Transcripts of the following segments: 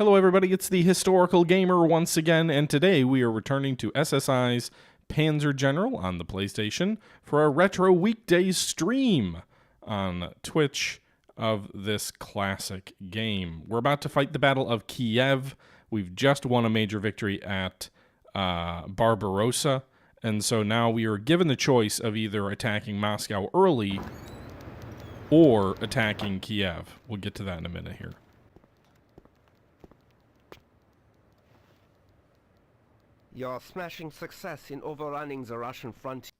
Hello everybody, it's the Historical Gamer once again, and today we are returning to SSI's Panzer General on the PlayStation for a retro weekday stream on Twitch of this classic game. We're about to fight the Battle of Kiev. We've just won a major victory at Barbarossa, and so now we are given the choice of either attacking Moscow early or attacking Kiev. We'll get to that in a minute here. Your smashing success in overrunning the Russian frontier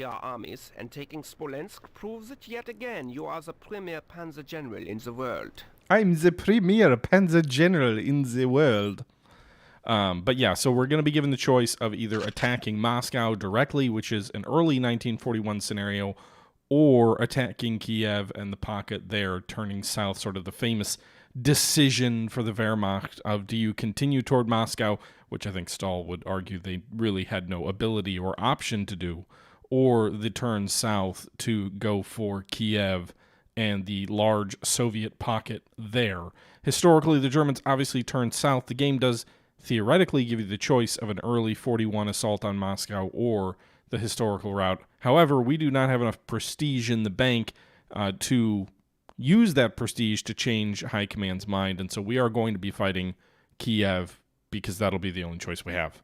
armies and taking Smolensk proves that yet again you are the premier Panzer General in the world. I'm the premier Panzer General in the world. But yeah, so we're going to be given the choice of either attacking Moscow directly, which is an early 1941 scenario, or attacking Kiev and the pocket there, turning south, sort of the famous decision for the Wehrmacht of do you continue toward Moscow, which I think Stahl would argue they really had no ability or option to do, or the turn south to go for Kiev and the large Soviet pocket there. Historically, the Germans obviously turned south. The game does theoretically give you the choice of an early 41 assault on Moscow or the historical route. However, we do not have enough prestige in the bank to use that prestige to change High Command's mind, and so we are going to be fighting Kiev because that'll be the only choice we have.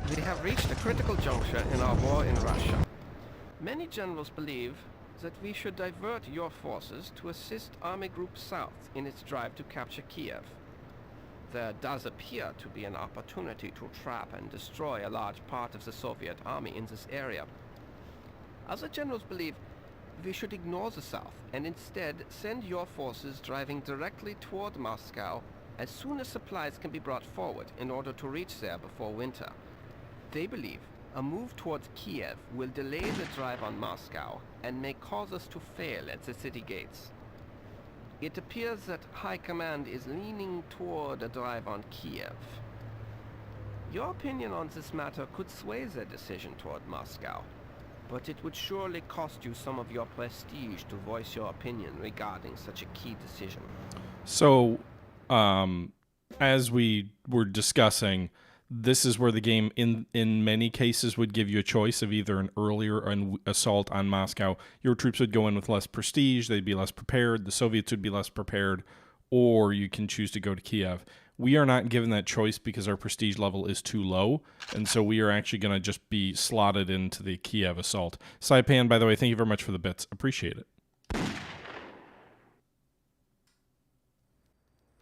We have reached a critical juncture in our war in Russia. Many generals believe that we should divert your forces to assist Army Group South in its drive to capture Kiev. There does appear to be an opportunity to trap and destroy a large part of the Soviet army in this area. Other generals believe we should ignore the south and instead send your forces driving directly toward Moscow as soon as supplies can be brought forward in order to reach there before winter. They believe a move towards Kiev will delay the drive on Moscow and may cause us to fail at the city gates. It appears that High Command is leaning toward a drive on Kiev. Your opinion on this matter could sway their decision toward Moscow, but it would surely cost you some of your prestige to voice your opinion regarding such a key decision. So, as we were discussing, this is where the game, in many cases, would give you a choice of either an earlier assault on Moscow. Your troops would go in with less prestige, they'd be less prepared, the Soviets would be less prepared, or you can choose to go to Kiev. We are not given that choice because our prestige level is too low, and so we are actually going to just be slotted into the Kiev assault. Saipan, by the way, thank you very much for the bits. Appreciate it.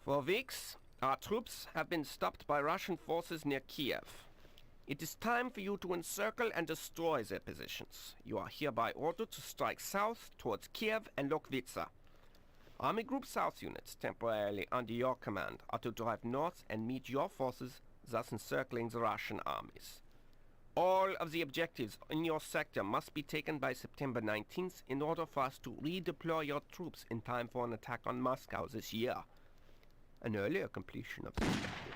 For weeks, our troops have been stopped by Russian forces near Kiev. It is time for you to encircle and destroy their positions. You are hereby ordered to strike south towards Kiev and Lokvitsa. Army Group South units, temporarily under your command, are to drive north and meet your forces, thus encircling the Russian armies. All of the objectives in your sector must be taken by September 19th in order for us to redeploy your troops in time for an attack on Moscow this year. An earlier completion of this objective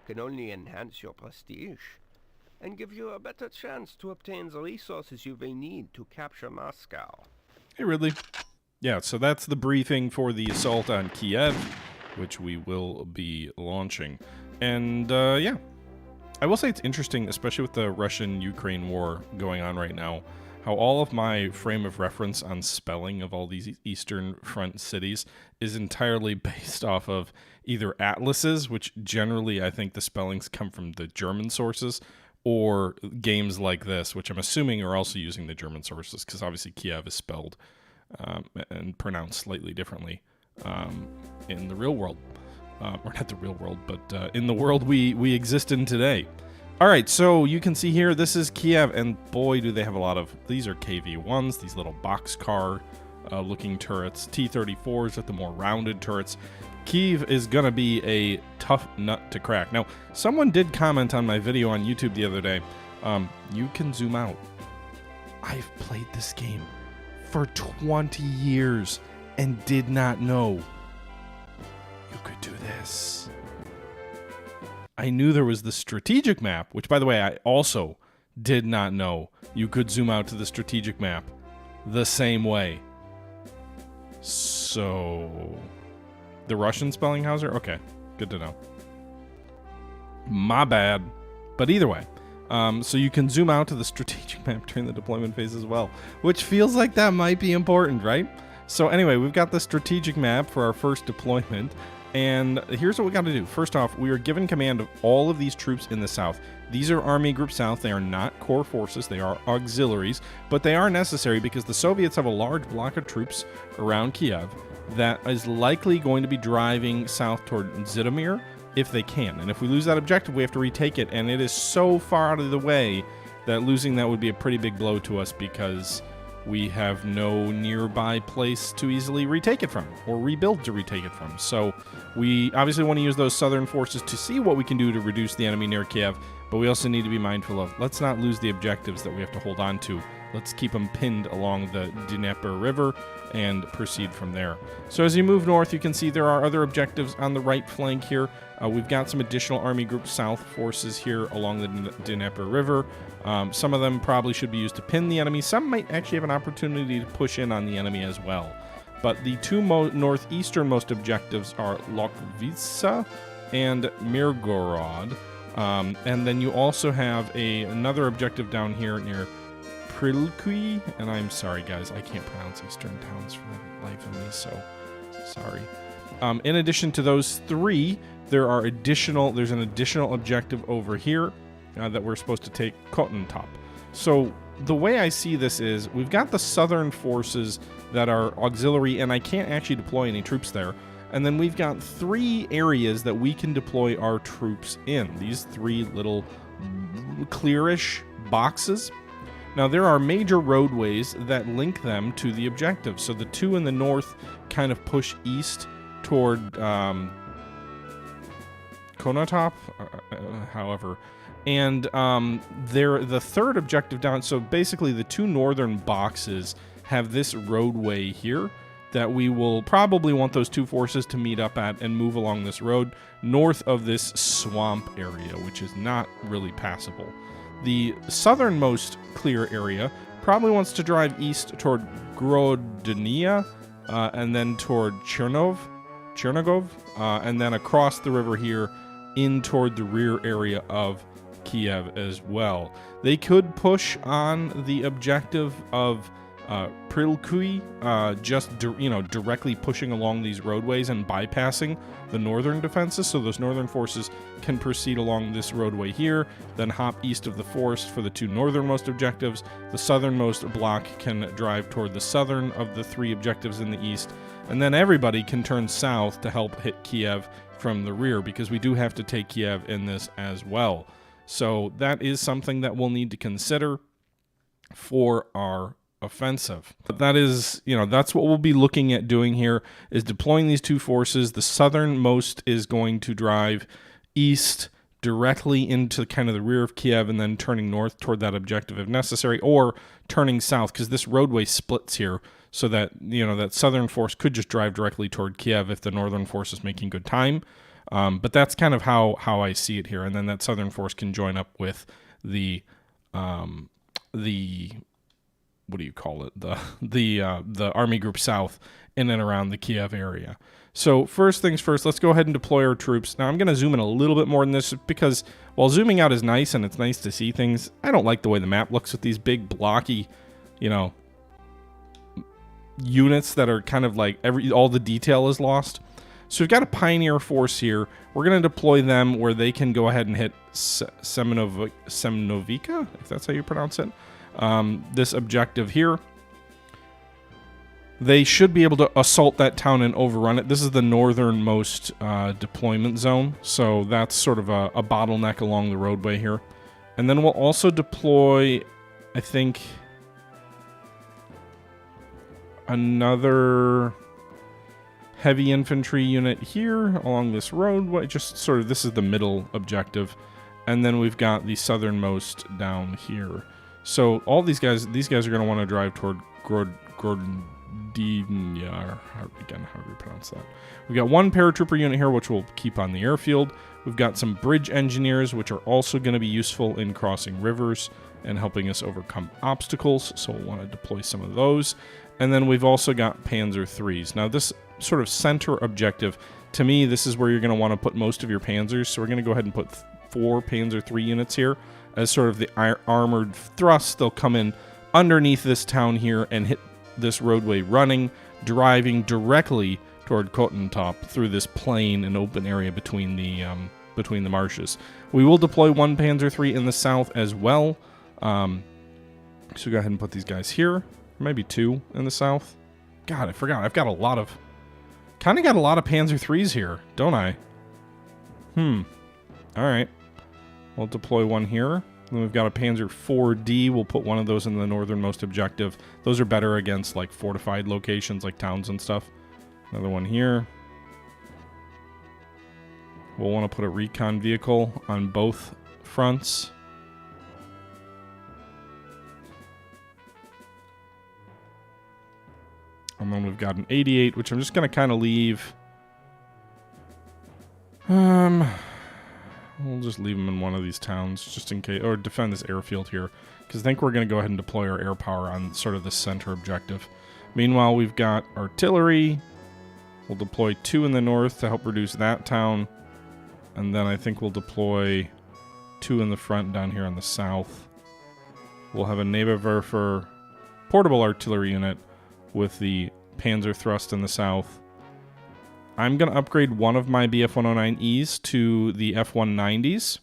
can only enhance your prestige and give you a better chance to obtain the resources you may need to capture Moscow. Hey, Ridley. Yeah, so that's the briefing for the assault on Kiev, which we will be launching. And, yeah. I will say it's interesting, especially with the Russian-Ukraine war going on right now, how all of my frame of reference on spelling of all these Eastern Front cities is entirely based off of either atlases, which generally I think the spellings come from the German sources, or games like this, which I'm assuming are also using the German sources, because obviously Kiev is spelled and pronounced slightly differently in the real world. Or not the real world, but in the world we exist in today. All right, so you can see here, this is Kiev, and boy, do they have a lot of, these are KV-1s, these little boxcar looking turrets. T-34s with the more rounded turrets. Kiev is going to be a tough nut to crack. Now, someone did comment on my video on YouTube the other day. You can zoom out. I've played this game for 20 years and did not know you could do this. I knew there was the strategic map, which, by the way, I also did not know you could zoom out to the strategic map the same way. So, the Russian Spellinghauser? Okay, good to know. My bad. But either way, so you can zoom out to the strategic map during the deployment phase as well, which feels like that might be important, right? So anyway, we've got the strategic map for our first deployment, and here's what we got to do. First off, we are given command of all of these troops in the south. These are Army Group South. They are not core forces. They are auxiliaries, but they are necessary because the Soviets have a large block of troops around Kiev that is likely going to be driving south toward Zhytomyr if they can. And if we lose that objective, we have to retake it, and it is so far out of the way that losing that would be a pretty big blow to us because we have no nearby place to easily retake it from or rebuild to retake it from. So we obviously want to use those southern forces to see what we can do to reduce the enemy near Kiev, but we also need to be mindful of, let's not lose the objectives that we have to hold on to. Let's keep them pinned along the Dnieper River and proceed from there. So as you move north, you can see there are other objectives on the right flank here. We've got some additional Army Group South forces here along the Dnieper River. Some of them probably should be used to pin the enemy. Some might actually have an opportunity to push in on the enemy as well. But the two northeasternmost objectives are Lokvica and Mirgorod. And then you also have another objective down here near Prilky, and I'm sorry guys, I can't pronounce eastern towns for the life of me, so sorry. In addition to those three, there's an additional objective over here that we're supposed to take, Cotton Top. So the way I see this is we've got the southern forces that are auxiliary, and I can't actually deploy any troops there. And then we've got three areas that we can deploy our troops in. These three little clearish boxes. Now, there are major roadways that link them to the objective. So the two in the north kind of push east toward Konotop, however. And the third objective down, so basically the two northern boxes have this roadway here that we will probably want those two forces to meet up at and move along this road north of this swamp area, which is not really passable. The southernmost clear area probably wants to drive east toward Grodnia, and then toward Chernigov, and then across the river here in toward the rear area of Kiev as well. They could push on the objective of Prilky, directly pushing along these roadways and bypassing the northern defenses, so those northern forces can proceed along this roadway here, then hop east of the forest for the two northernmost objectives. The southernmost block can drive toward the southern of the three objectives in the east, and then everybody can turn south to help hit Kiev from the rear, because we do have to take Kiev in this as well. So that is something that we'll need to consider for our offensive. But that is, that's what we'll be looking at doing here, is deploying these two forces. The southernmost is going to drive east directly into kind of the rear of Kiev and then turning north toward that objective if necessary, or turning south, because this roadway splits here, so that, that southern force could just drive directly toward Kiev if the northern force is making good time. But that's kind of how I see it here. And then that southern force can join up with the what do you call it? The Army Group South in and around the Kiev area. So first things first, let's go ahead and deploy our troops. Now I'm going to zoom in a little bit more than this, because while zooming out is nice and it's nice to see things, I don't like the way the map looks with these big blocky, units that are kind of like all the detail is lost. So we've got a Pioneer force here. We're going to deploy them where they can go ahead and hit Semnovica, if that's how you pronounce it. This objective here. They should be able to assault that town and overrun it. This is the northernmost deployment zone, so that's sort of a bottleneck along the roadway here. And then we'll also deploy, I think, another heavy infantry unit here along this roadway. Just sort of, this is the middle objective. And then we've got the southernmost down here. So all these guys are going to want to drive toward Yeah, how do we pronounce that? We've got one paratrooper unit here, which we'll keep on the airfield. We've got some bridge engineers, which are also going to be useful in crossing rivers and helping us overcome obstacles, so we'll want to deploy some of those. And then we've also got Panzer IIIs. Now, this sort of center objective, to me, this is where you're going to want to put most of your panzers, so we're going to go ahead and put 4 Panzer III units here as sort of the armored thrust. They'll come in underneath this town here and hit this roadway running, driving directly toward Kotentop through this plain and open area between the marshes. We will deploy 1 Panzer III in the south as well. So go ahead and put these guys here. Maybe 2 in the south. God, I forgot. I've got a lot of... Kind of got a lot of Panzer IIIs here, don't I? Alright. We'll deploy 1 here. Then we've got a Panzer 4D. We'll put 1 of those in the northernmost objective. Those are better against, like, fortified locations, like towns and stuff. Another 1 here. We'll want to put a recon vehicle on both fronts. And then we've got an 88, which I'm just going to kind of leave. We'll just leave them in one of these towns, just in case, or defend this airfield here, because I think we're going to go ahead and deploy our air power on sort of the center objective. Meanwhile, we've got artillery. We'll deploy 2 in the north to help reduce that town, and then I think we'll deploy 2 in the front down here on the south. We'll have a Nebenwerfer portable artillery unit with the Panzer thrust in the south. I'm going to upgrade 1 of my BF-109Es to the F-190s.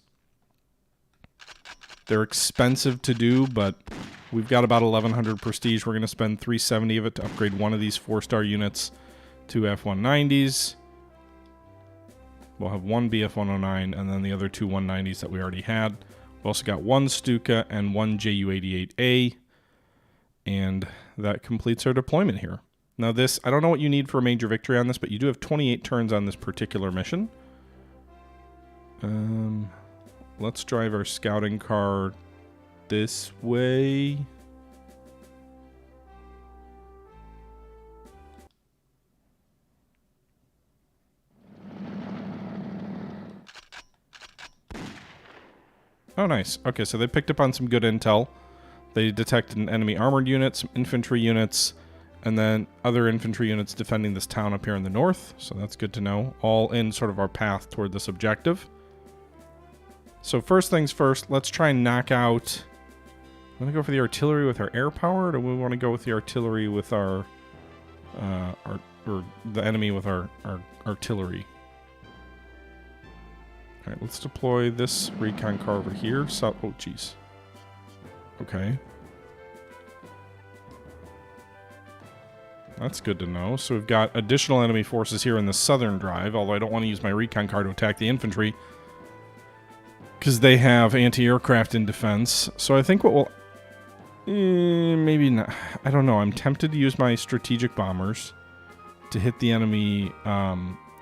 They're expensive to do, but we've got about 1,100 prestige. We're going to spend 370 of it to upgrade 1 of these 4-star units to F-190s. We'll have 1 BF-109 and then the other 2 190s that we already had. We've also got 1 Stuka and 1 Ju-88A. And that completes our deployment here. Now this, I don't know what you need for a major victory on this, but you do have 28 turns on this particular mission. Let's drive our scouting car this way. Oh, nice. Okay, so they picked up on some good intel. They detected an enemy armored unit, some infantry units, and then other infantry units defending this town up here in the north. So that's good to know. All in sort of our path toward this objective. So first things first, let's try and knock out... Want to go for the artillery with our air power, or do we want to go with the artillery with our or the enemy with our artillery? All right, let's deploy this recon car over here. So, oh, jeez. Okay. That's good to know. So we've got additional enemy forces here in the southern drive, although I don't want to use my recon car to attack the infantry because they have anti-aircraft in defense. So I think what we'll... maybe not. I don't know. I'm tempted to use my strategic bombers to hit the enemy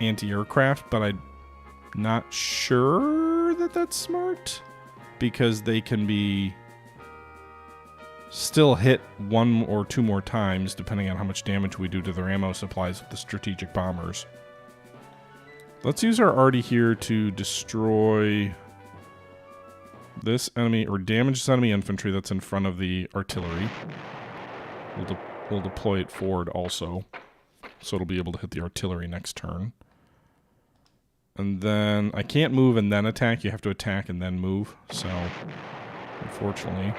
anti-aircraft, but I'm not sure that that's smart because they can be... still hit 1 or 2 more times, depending on how much damage we do to their ammo supplies with the strategic bombers. Let's use our arty here to destroy this enemy, or damage this enemy infantry that's in front of the artillery. We'll deploy it forward also, so it'll be able to hit the artillery next turn. And then, I can't move and then attack, you have to attack and then move, so, unfortunately...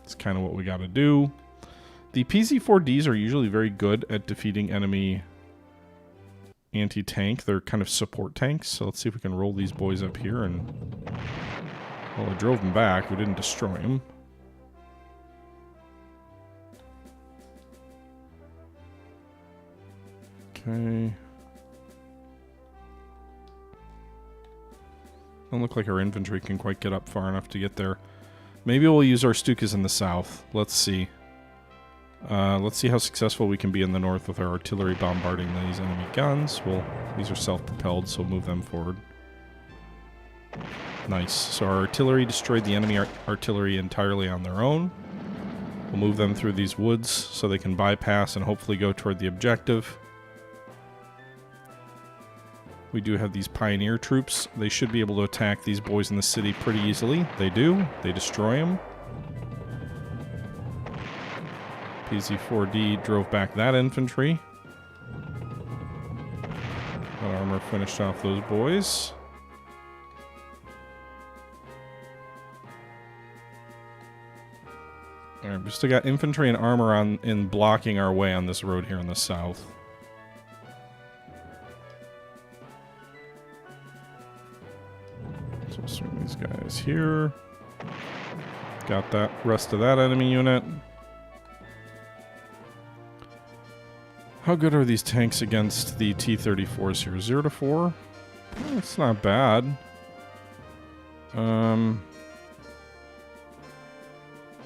That's kind of what we got to do. The PZ-4Ds are usually very good at defeating enemy anti-tank. They're kind of support tanks. So let's see if we can roll these boys up here. And well, we drove them back. We didn't destroy them. Okay. Don't look like our infantry can quite get up far enough to get there. Maybe we'll use our Stukas in the south. Let's see. Let's see how successful we can be in the north with our artillery bombarding these enemy guns. Well, these are self-propelled, so we'll move them forward. Nice. So our artillery destroyed the enemy artillery entirely on their own. We'll move them through these woods so they can bypass and hopefully go toward the objective. We do have these pioneer troops. They should be able to attack these boys in the city pretty easily. They do. They destroy them. PZ-4D drove back that infantry. That armor finished off those boys. Alright, we still got infantry and armor in blocking our way on this road here in the south. So we'll swing these guys here. Got that rest of that enemy unit. How good are these tanks against the T-34s here? 0 to 4? It's not bad.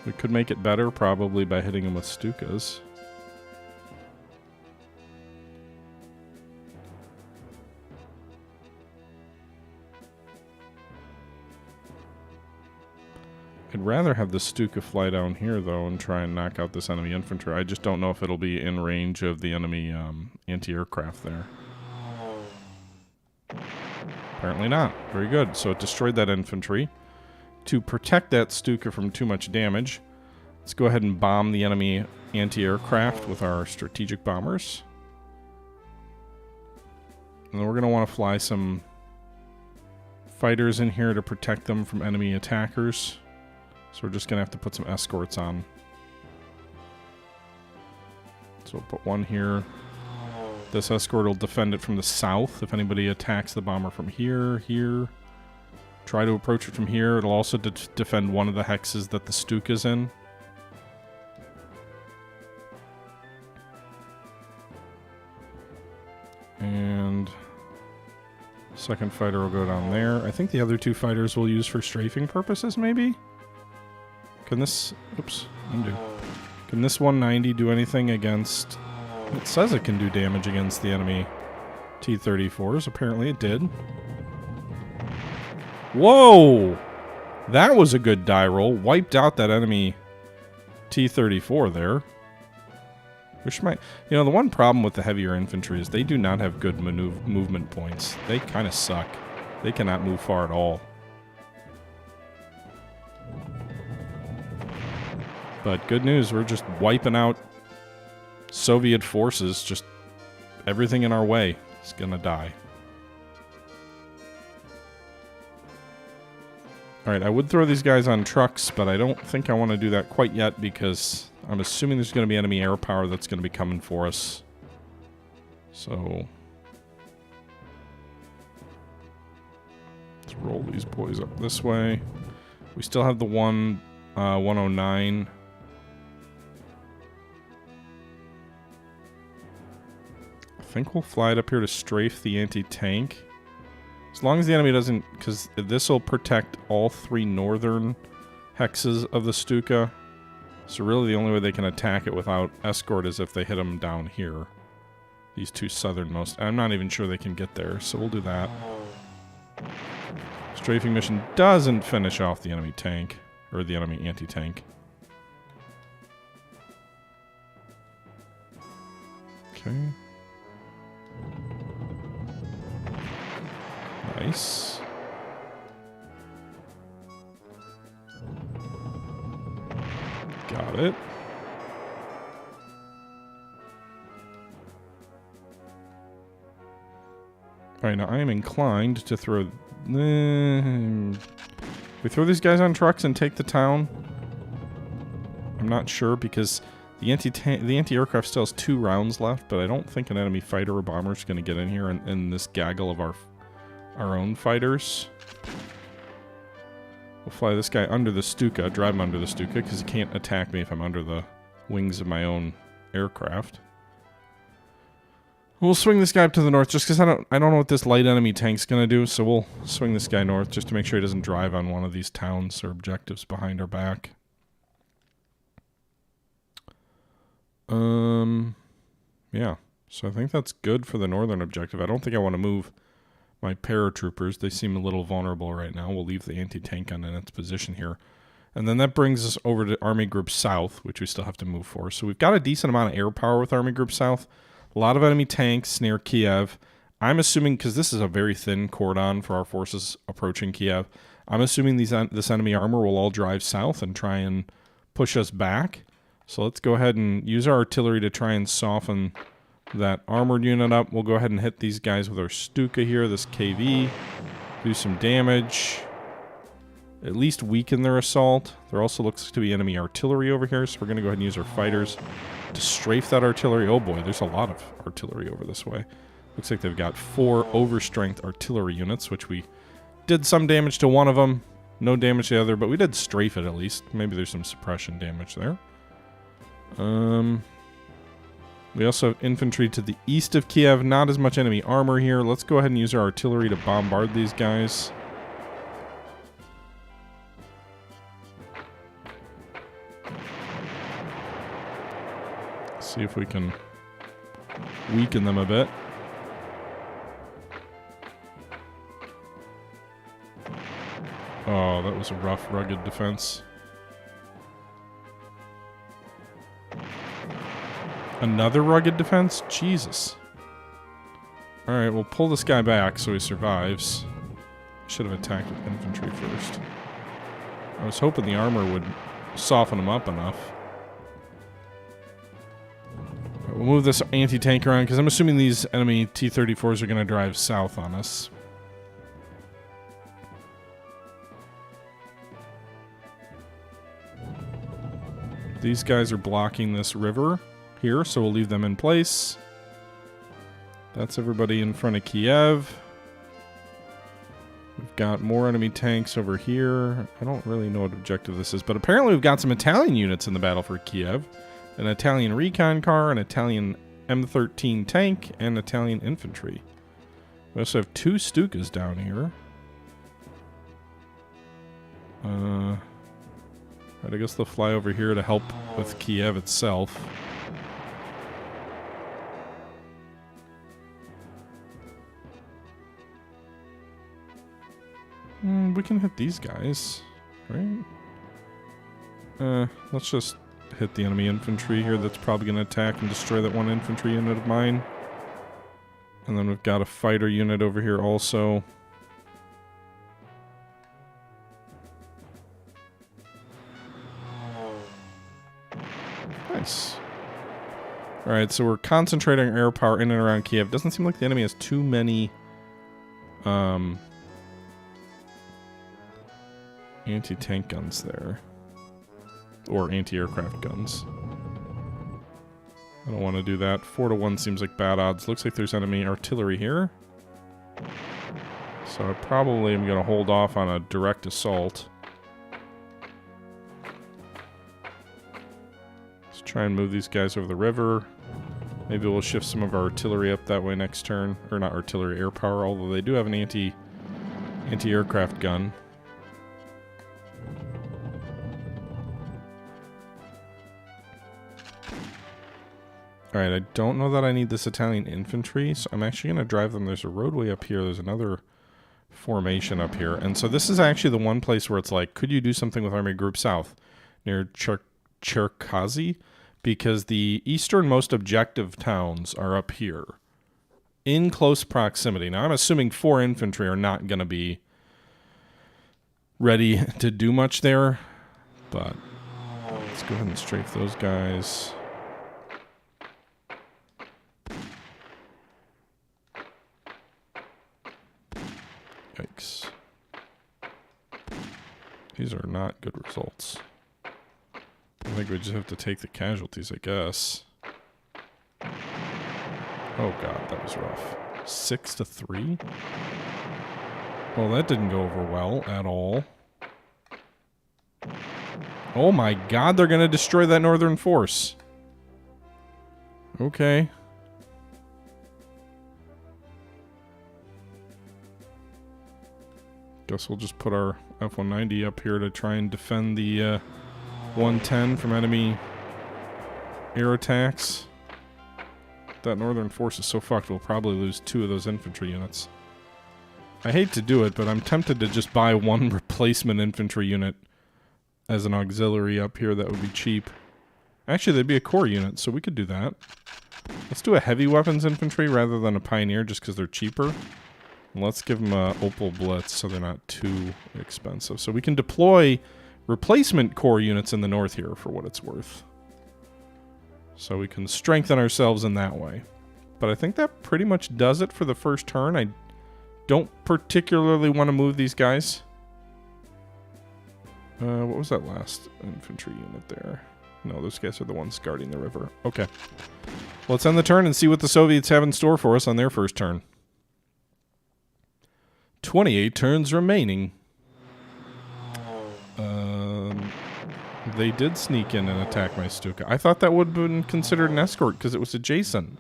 We could make it better, probably, by hitting them with Stukas. I'd rather have the Stuka fly down here, though, and try and knock out this enemy infantry. I just don't know if it'll be in range of the enemy anti-aircraft there. Apparently not. Very good. So it destroyed that infantry. To protect that Stuka from too much damage, let's go ahead and bomb the enemy anti-aircraft with our strategic bombers. And then we're going to want to fly some fighters in here to protect them from enemy attackers. So we're just going to have to put some escorts on. So we'll put one here. This escort will defend it from the south if anybody attacks the bomber from here. Try to approach it from here. It'll also defend one of the hexes that the Stuka's in. And second fighter will go down there. I think the other two fighters we'll use for strafing purposes, maybe? Can this... Oops. Undo. Can this 190 do anything against... It says it can do damage against the enemy T-34s. Apparently it did. Whoa! That was a good die roll. Wiped out that enemy T-34 there. Which might... You know, the one problem with the heavier infantry is they do not have good movement points. They kind of suck. They cannot move far at all. But good news, we're just wiping out Soviet forces. Just everything in our way is gonna die. Alright, I would throw these guys on trucks, but I don't think I want to do that quite yet because I'm assuming there's going to be enemy air power that's going to be coming for us. So... let's roll these boys up this way. We still have the 109. I think we'll fly it up here to strafe the anti-tank. As long as the enemy doesn't... because this will protect all three northern hexes of the Stuka. So really the only way they can attack it without escort is if they hit them down here. These two southernmost. I'm not even sure they can get there, so we'll do that. Strafing mission doesn't finish off the enemy tank. Or the enemy anti-tank. Okay. Nice. Got it. Alright, now I am inclined to throw... we throw these guys on trucks and take the town? I'm not sure because the anti-aircraft still has 2 rounds left, but I don't think an enemy fighter or bomber is going to get in here in this gaggle of our own fighters. We'll fly this guy under the Stuka, drive him under the Stuka, because he can't attack me if I'm under the wings of my own aircraft. We'll swing this guy up to the north, just because I don't know what this light enemy tank's going to do, so we'll swing this guy north, just to make sure he doesn't drive on one of these towns or objectives behind our back. Yeah, so I think that's good for the northern objective. I don't think I want to move my paratroopers. They seem a little vulnerable right now. We'll leave the anti-tank on in its position here. And then that brings us over to Army Group South, which we still have to move for. So we've got a decent amount of air power with Army Group South. A lot of enemy tanks near Kiev. I'm assuming, because this is a very thin cordon for our forces approaching Kiev, I'm assuming this enemy armor will all drive south and try and push us back. So let's go ahead and use our artillery to try and soften that armored unit up. We'll go ahead and hit these guys with our Stuka here, this KV. Do some damage. At least weaken their assault. There also looks to be enemy artillery over here, so we're going to go ahead and use our fighters to strafe that artillery. Oh boy, there's a lot of artillery over this way. Looks like they've got 4 overstrength artillery units, which we did some damage to one of them. No damage to the other, but we did strafe it at least. Maybe there's some suppression damage there. We also have infantry to the east of Kiev. Not as much enemy armor here. Let's go ahead and use our artillery to bombard these guys. See if we can weaken them a bit. Oh, that was a rough, rugged defense. Another rugged defense? Jesus. Alright, we'll pull this guy back so he survives. Should have attacked with infantry first. I was hoping the armor would soften him up enough. We'll move this anti-tank around, because I'm assuming these enemy T-34s are going to drive south on us. These guys are blocking this river here, so we'll leave them in place. That's everybody in front of Kiev. We've got more enemy tanks over here. I don't really know what objective this is, but apparently we've got some Italian units in the battle for Kiev. An Italian recon car, an Italian M13 tank, and Italian infantry. We also have 2 Stukas down here. Right, I guess they'll fly over here to help with Kiev itself. We can hit these guys, right? Let's just hit the enemy infantry here that's probably going to attack and destroy that one infantry unit of mine. And then we've got a fighter unit over here also. Nice. Alright, so we're concentrating air power in and around Kiev. Doesn't seem like the enemy has too many anti-tank guns there. Or anti-aircraft guns. I don't want to do that. 4-1 seems like bad odds. Looks like there's enemy artillery here. So I probably am going to hold off on a direct assault. Let's try and move these guys over the river. Maybe we'll shift some of our artillery up that way next turn. Or not artillery, air power, although they do have an anti-aircraft gun. Alright, I don't know that I need this Italian infantry, so I'm actually going to drive them. There's a roadway up here. There's another formation up here. And so this is actually the one place where it's like, could you do something with Army Group South near Cherkazy? Because the easternmost objective towns are up here in close proximity. Now, I'm assuming 4 infantry are not going to be ready to do much there, but let's go ahead and strafe those guys. Yikes. These are not good results. I think we just have to take the casualties, I guess. Oh god, that was rough. 6-3? Well, that didn't go over well at all. Oh my god, they're gonna destroy that northern force. Okay. Guess we'll just put our F-190 up here to try and defend the 110 from enemy air attacks. That northern force is so fucked, we'll probably lose 2 of those infantry units. I hate to do it, but I'm tempted to just buy 1 replacement infantry unit as an auxiliary up here that would be cheap. Actually, they'd be a core unit, so we could do that. Let's do a heavy weapons infantry rather than a pioneer just because they're cheaper. And let's give them a Opal Blitz so they're not too expensive. So we can deploy replacement core units in the north here for what it's worth. So we can strengthen ourselves in that way. But I think that pretty much does it for the first turn. I don't particularly want to move these guys. What was that last infantry unit there? No, those guys are the ones guarding the river. Okay. Let's end the turn and see what the Soviets have in store for us on their first turn. 28 turns remaining. They did sneak in and attack my Stuka. I thought that would have been considered an escort because it was adjacent.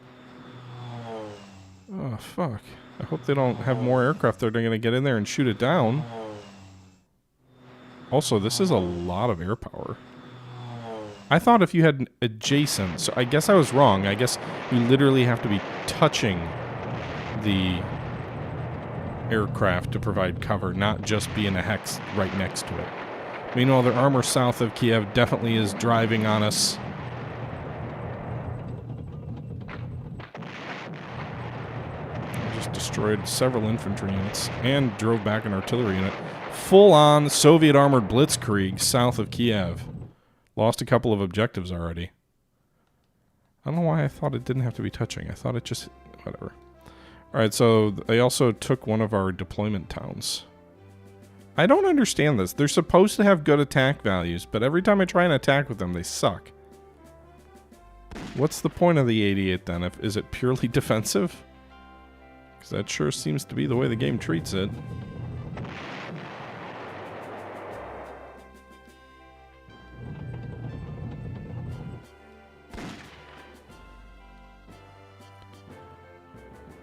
Oh, fuck. I hope they don't have more aircraft that are going to get in there and shoot it down. Also, this is a lot of air power. I thought if you had an adjacent, so I guess I was wrong. I guess you literally have to be touching the aircraft to provide cover, not just be in a hex right next to it. Meanwhile, their armor south of Kiev definitely is driving on us. I just destroyed several infantry units and drove back an artillery unit. Full-on Soviet armored blitzkrieg south of Kiev. Lost a couple of objectives already. I don't know why I thought it didn't have to be touching. I thought it just... whatever. Alright, so they also took one of our deployment towns. I don't understand this. They're supposed to have good attack values, but every time I try and attack with them, they suck. What's the point of the 88 then? Is it purely defensive? Because that sure seems to be the way the game treats it.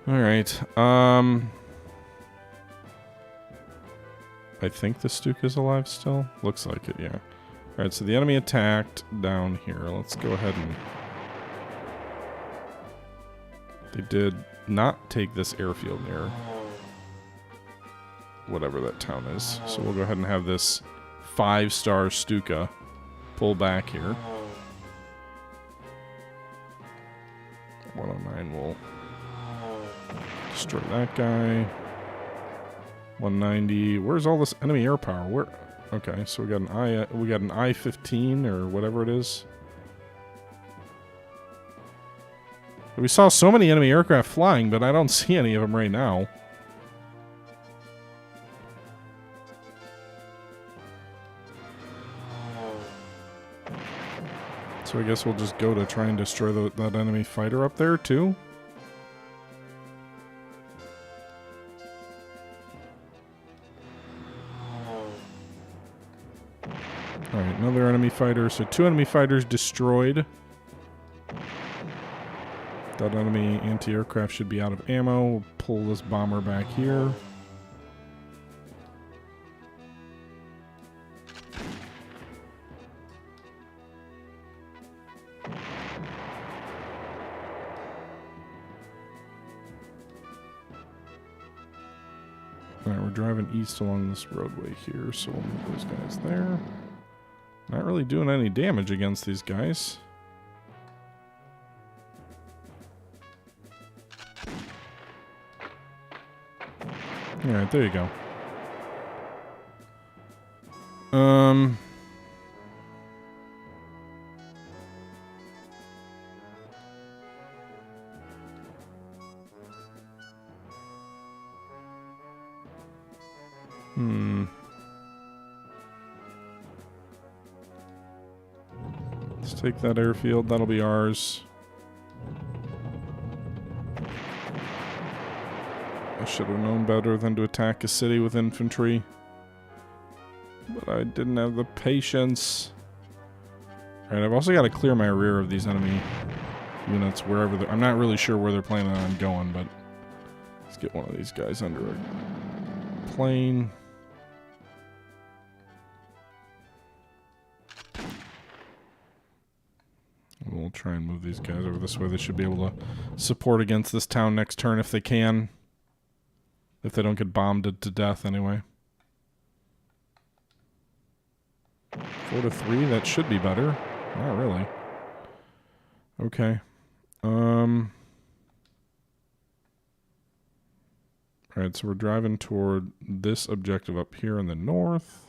Alright, I think the Stuka's alive still. Looks like it, yeah. Alright, so the enemy attacked down here. Let's go ahead and... They did not take this airfield near whatever that town is. So we'll go ahead and have this 5-star Stuka pull back here. 109 will destroy that guy. 190. Where's all this enemy air power? Where? Okay, so we got an I-15 or whatever it is. We saw so many enemy aircraft flying, but I don't see any of them right now. So I guess we'll just go to try and destroy that enemy fighter up there too. Alright, another enemy fighter. So 2 enemy fighters destroyed. That enemy anti-aircraft should be out of ammo. We'll pull this bomber back here. Alright, we're driving east along this roadway here, so we'll move those guys there. Not really doing any damage against these guys. Alright, there you go. Let's take that airfield. That'll be ours. I should have known better than to attack a city with infantry. But I didn't have the patience. Alright, I've also got to clear my rear of these enemy units wherever they're... I'm not really sure where they're planning on going, but... Let's get one of these guys under a plane. We'll try and move these guys over this way. They should be able to support against this town next turn if they can. If they don't get bombed to death anyway. 4-3, that should be better. Not really. Okay. Alright, so we're driving toward this objective up here in the north.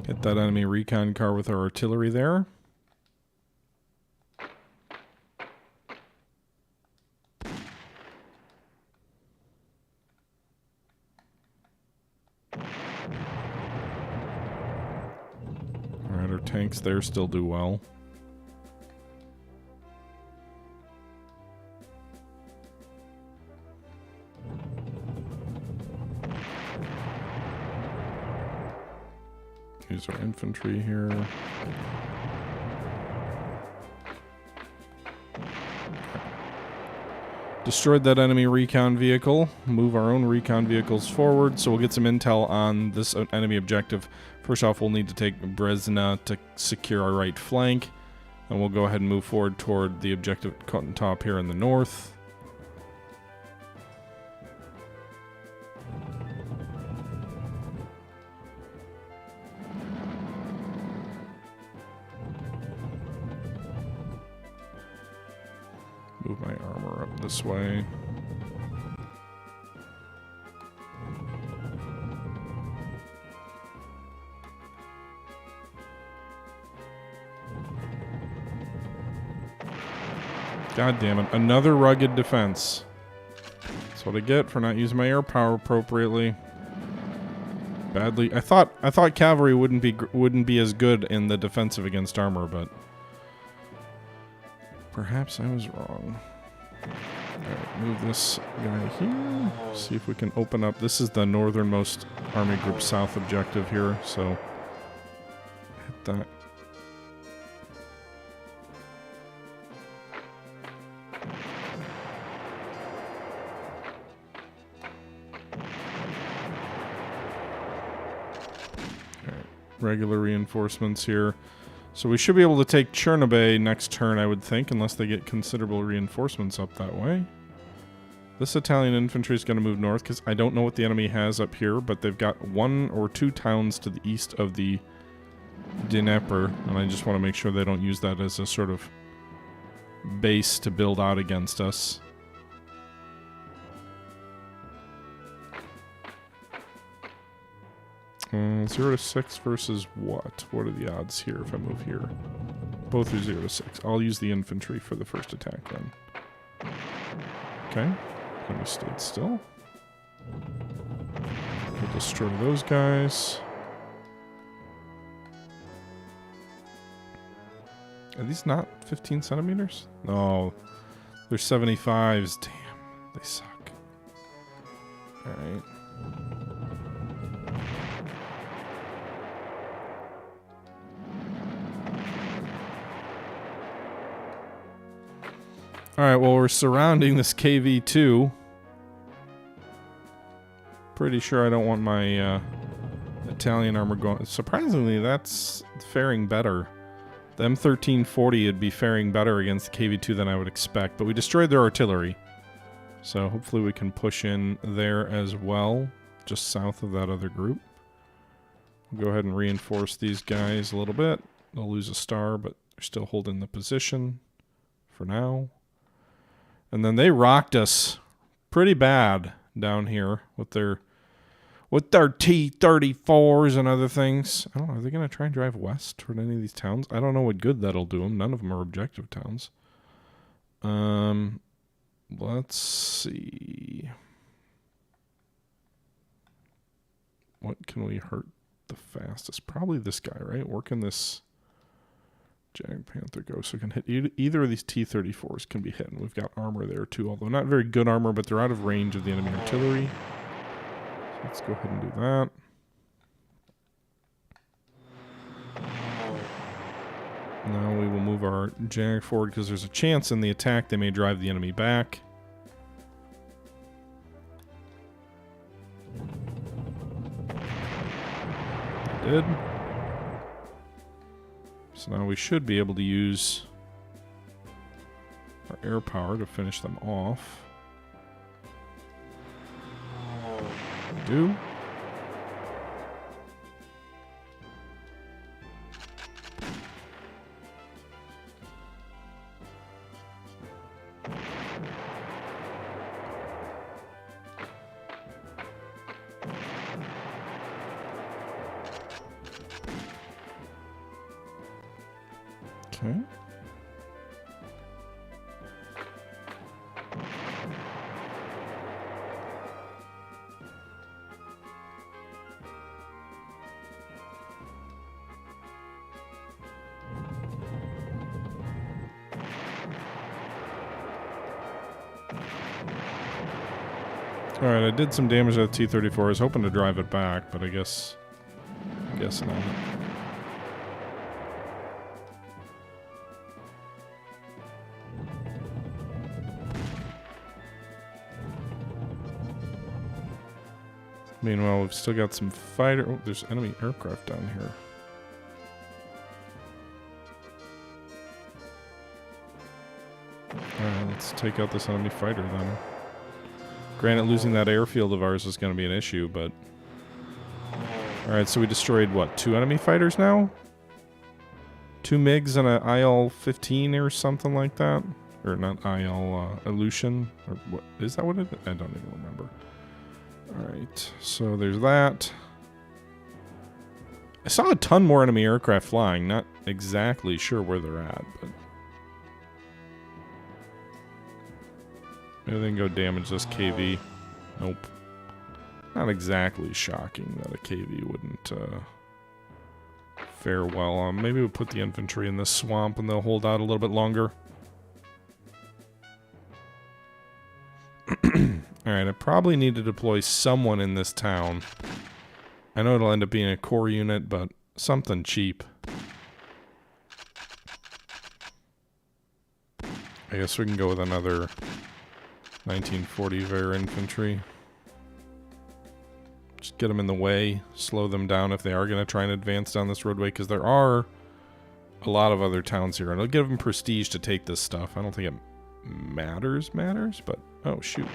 Hit that enemy recon car with our artillery there. Alright, our tanks there still do well. Use our infantry here. Destroyed that enemy recon vehicle. Move our own recon vehicles forward, so we'll get some intel on this enemy objective. First off, we'll need to take Brezna to secure our right flank, and we'll go ahead and move forward toward the objective at top here in the north. Move my armor up this way. God damn it. Another rugged defense. That's what I get for not using my air power appropriately. Badly. I thought cavalry wouldn't be as good in the defensive against armor, but perhaps I was wrong. Alright, move this guy here. See if we can open up. This is the northernmost Army Group South objective here, so hit that. Alright, regular reinforcements here. So we should be able to take Chernobyl next turn, I would think, unless they get considerable reinforcements up that way. This Italian infantry is going to move north, because I don't know what the enemy has up here, but they've got 1 or 2 towns to the east of the Dnieper, and I just want to make sure they don't use that as a sort of base to build out against us. Uh, 0 to 6 versus what? What are the odds here if I move here? Both are 0 to 6. I'll use the infantry for the first attack then. Okay. Let me stay still. We'll destroy those guys. Are these not 15 centimeters? No. They're 75s. Damn. They suck. Alright. Alright, well, we're surrounding this KV-2. Pretty sure I don't want my Italian armor going. Surprisingly, that's faring better. The M1340 would be faring better against the KV-2 than I would expect, but we destroyed their artillery. So hopefully we can push in there as well, just south of that other group. We'll go ahead and reinforce these guys a little bit. They'll lose a star, but they're still holding the position for now. And then they rocked us pretty bad down here with their T-34s and other things. I don't know. Are they going to try and drive west toward any of these towns? I don't know what good that'll do them. None of them are objective towns. Let's see. What can we hurt the fastest? Probably this guy, right? Working this Jag Panther go, so can hit either of these T-34s can be hit, and we've got armor there too, although not very good armor, but they're out of range of the enemy artillery. So let's go ahead and do that. Now we will move our Jag forward because there's a chance in the attack they may drive the enemy back. They did. So now we should be able to use our air power to finish them off. Do. Okay. Alright, I did some damage to the T-34. I was hoping to drive it back, but I guess not. Meanwhile, we've still got some fighter... Oh, there's enemy aircraft down here. Alright, let's take out this enemy fighter then. Granted, losing that airfield of ours is going to be an issue, but... Alright, so we destroyed, what, 2 enemy fighters now? 2 MiGs and an IL-15 or something like that? Or not IL, Illusion? Or what, is that what it is? I don't even remember. Alright, so there's that. I saw a ton more enemy aircraft flying, not exactly sure where they're at, but... Maybe they can go damage this KV. Nope. Not exactly shocking that a KV wouldn't fare well on. Maybe we'll put the infantry in this swamp and they'll hold out a little bit longer. Alright, I probably need to deploy someone in this town. I know it'll end up being a core unit, but something cheap. I guess we can go with another 1940 Ver infantry. Just get them in the way, slow them down if they are going to try and advance down this roadway, because there are a lot of other towns here, and it'll give them prestige to take this stuff. I don't think it matters, but... Oh, shoot.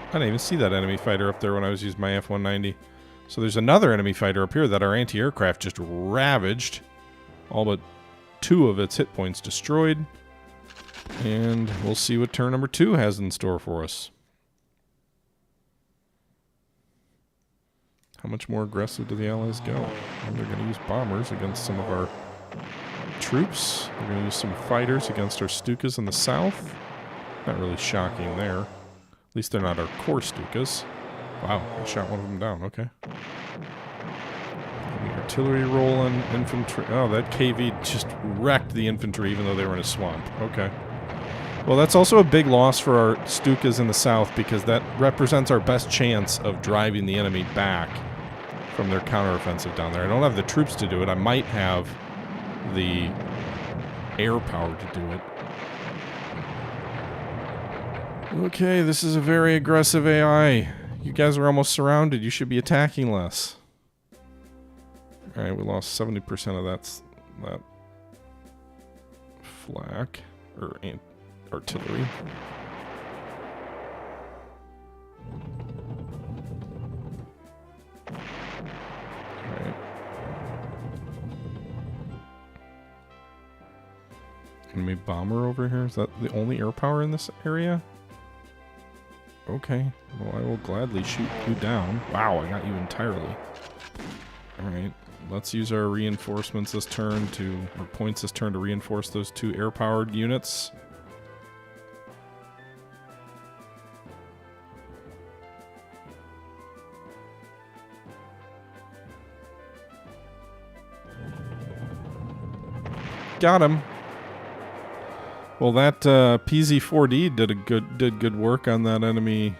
I didn't even see that enemy fighter up there when I was using my F-190. So there's another enemy fighter up here that our anti-aircraft just ravaged. All but 2 of its hit points destroyed. And we'll see what turn number 2 has in store for us. How much more aggressive do the Allies go? Well, they're going to use bombers against some of our troops. They're going to use some fighters against our Stukas in the south. Not really shocking there. At least they're not our core Stukas. Wow, I shot one of them down. Okay. Artillery rolling, infantry. Oh, that KV just wrecked the infantry even though they were in a swamp. Okay. Well, that's also a big loss for our Stukas in the south because that represents our best chance of driving the enemy back from their counteroffensive down there. I don't have the troops to do it. I might have the air power to do it. Okay, this is a very aggressive AI. You guys are almost surrounded. You should be attacking less. Alright, we lost 70% of that flak. Or artillery. Alright. Enemy bomber over here? Is that the only air power in this area? Okay. Well, I will gladly shoot you down. Wow, I got you entirely. Alright. Let's use our reinforcements this turn to... or points this turn to reinforce those 2 air-powered units. Got him. Well, that PZ-4D did good work on that enemy.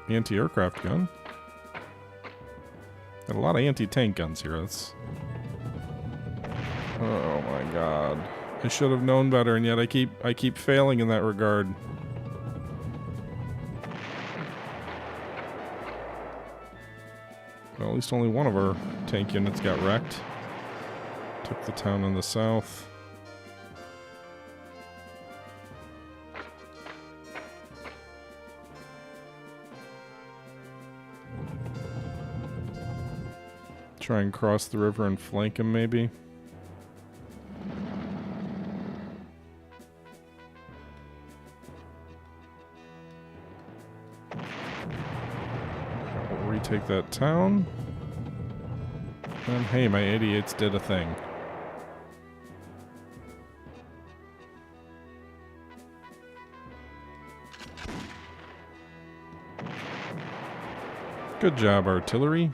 Anti-aircraft gun. Got a lot of anti-tank guns here. That's... Oh my god. I should have known better, and yet I keep failing in that regard. Well, at least only one of our tank units got wrecked. Took the town in the south. Try and cross the river and flank him, maybe. We'll retake that town. And hey, my 88s did a thing. Good job, artillery.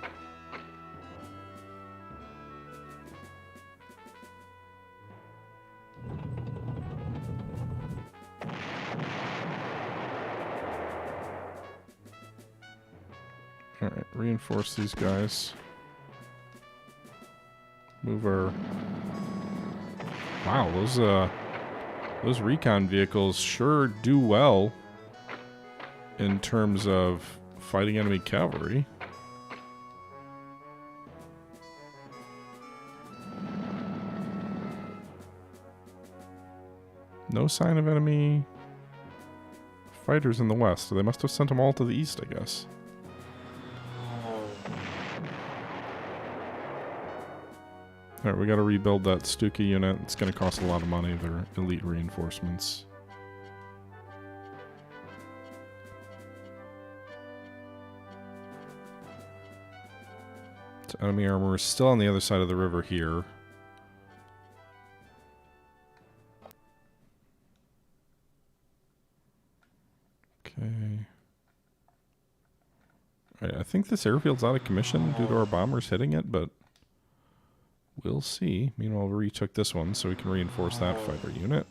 Alright, reinforce these guys. Move our... Wow, those recon vehicles sure do well in terms of fighting enemy cavalry. No sign of enemy fighters in the west, so they must have sent them all to the east, I guess. Alright, we gotta rebuild that Stuka unit. It's gonna cost a lot of money. They're elite reinforcements. So enemy armor is still on the other side of the river here. Okay. Alright, I think this airfield's out of commission due to our bombers hitting it, but we'll see. Meanwhile, we retook this one, so we can reinforce that fighter unit.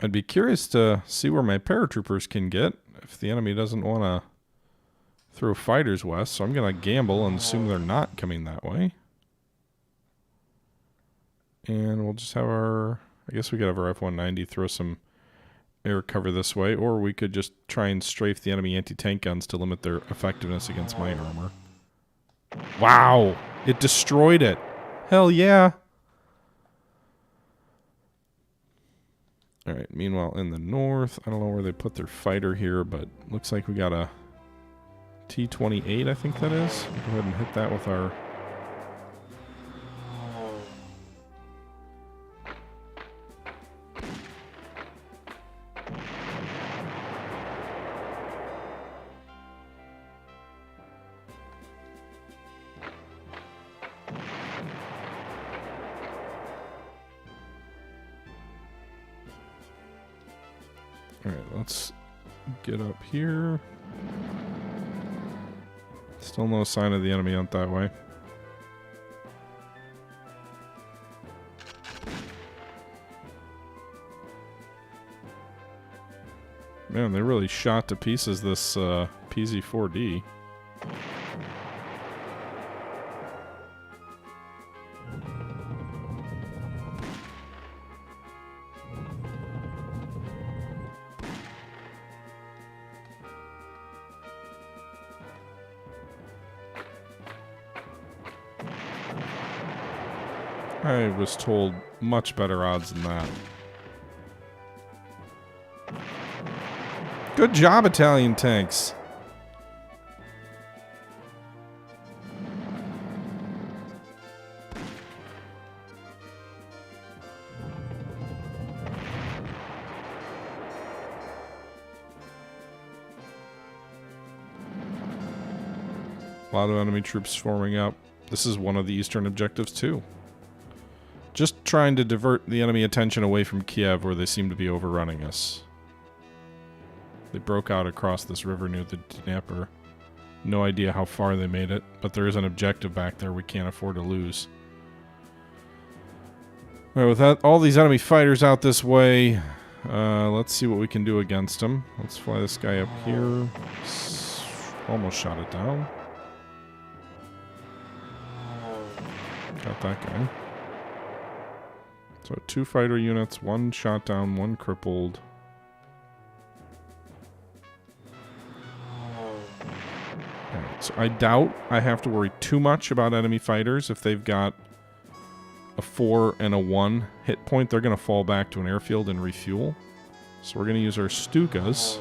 I'd be curious to see where my paratroopers can get if the enemy doesn't want to throw fighters west, so I'm going to gamble and assume they're not coming that way. And we'll just have our... I guess we could have our F-190 throw some air cover this way, or we could just try and strafe the enemy anti-tank guns to limit their effectiveness against my armor. Wow! It destroyed it! Hell yeah! Alright, meanwhile in the north, I don't know where they put their fighter here, but looks like we got a T-28, I think that is. Go ahead and hit that with our... Alright, let's get up here. Still no sign of the enemy out that way. Man, they really shot to pieces this PZ-4D. I was told much better odds than that. Good job, Italian tanks. A lot of enemy troops forming up. This is one of the eastern objectives too. Just trying to divert the enemy attention away from Kiev, where they seem to be overrunning us. They broke out across this river near the Dnieper. No idea how far they made it, but there is an objective back there we can't afford to lose. Alright, with that, all these enemy fighters out this way, let's see what we can do against them. Let's fly this guy up here. Almost shot it down. Got that guy. So 2 fighter units, 1 shot down, 1 crippled. So I doubt I have to worry too much about enemy fighters. If they've got a 4 and a 1 hit point, they're going to fall back to an airfield and refuel. So we're going to use our Stukas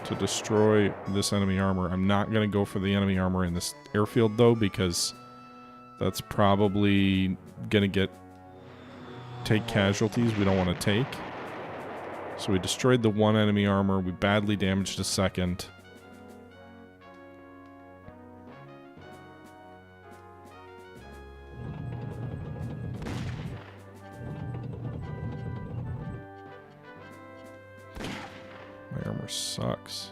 to destroy this enemy armor. I'm not going to go for the enemy armor in this airfield, though, because that's probably going to take casualties we don't want to take. So we destroyed the 1 enemy armor. We badly damaged a second. My armor sucks.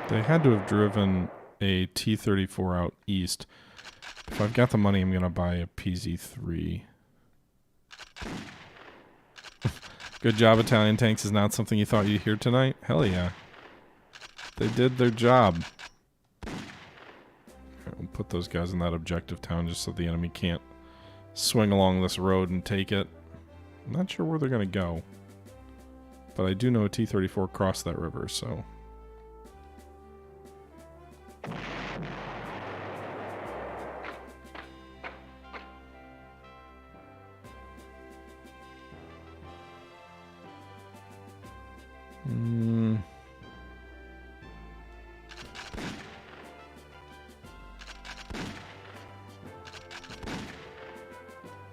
They had to have driven a T-34 out east. If I've got the money, I'm going to buy a PZ-3. Good job, Italian tanks is not something you thought you'd hear tonight? Hell yeah. They did their job. Right, we'll put those guys in that objective town just so the enemy can't swing along this road and take it. I'm not sure where they're going to go. But I do know a T-34 crossed that river, so...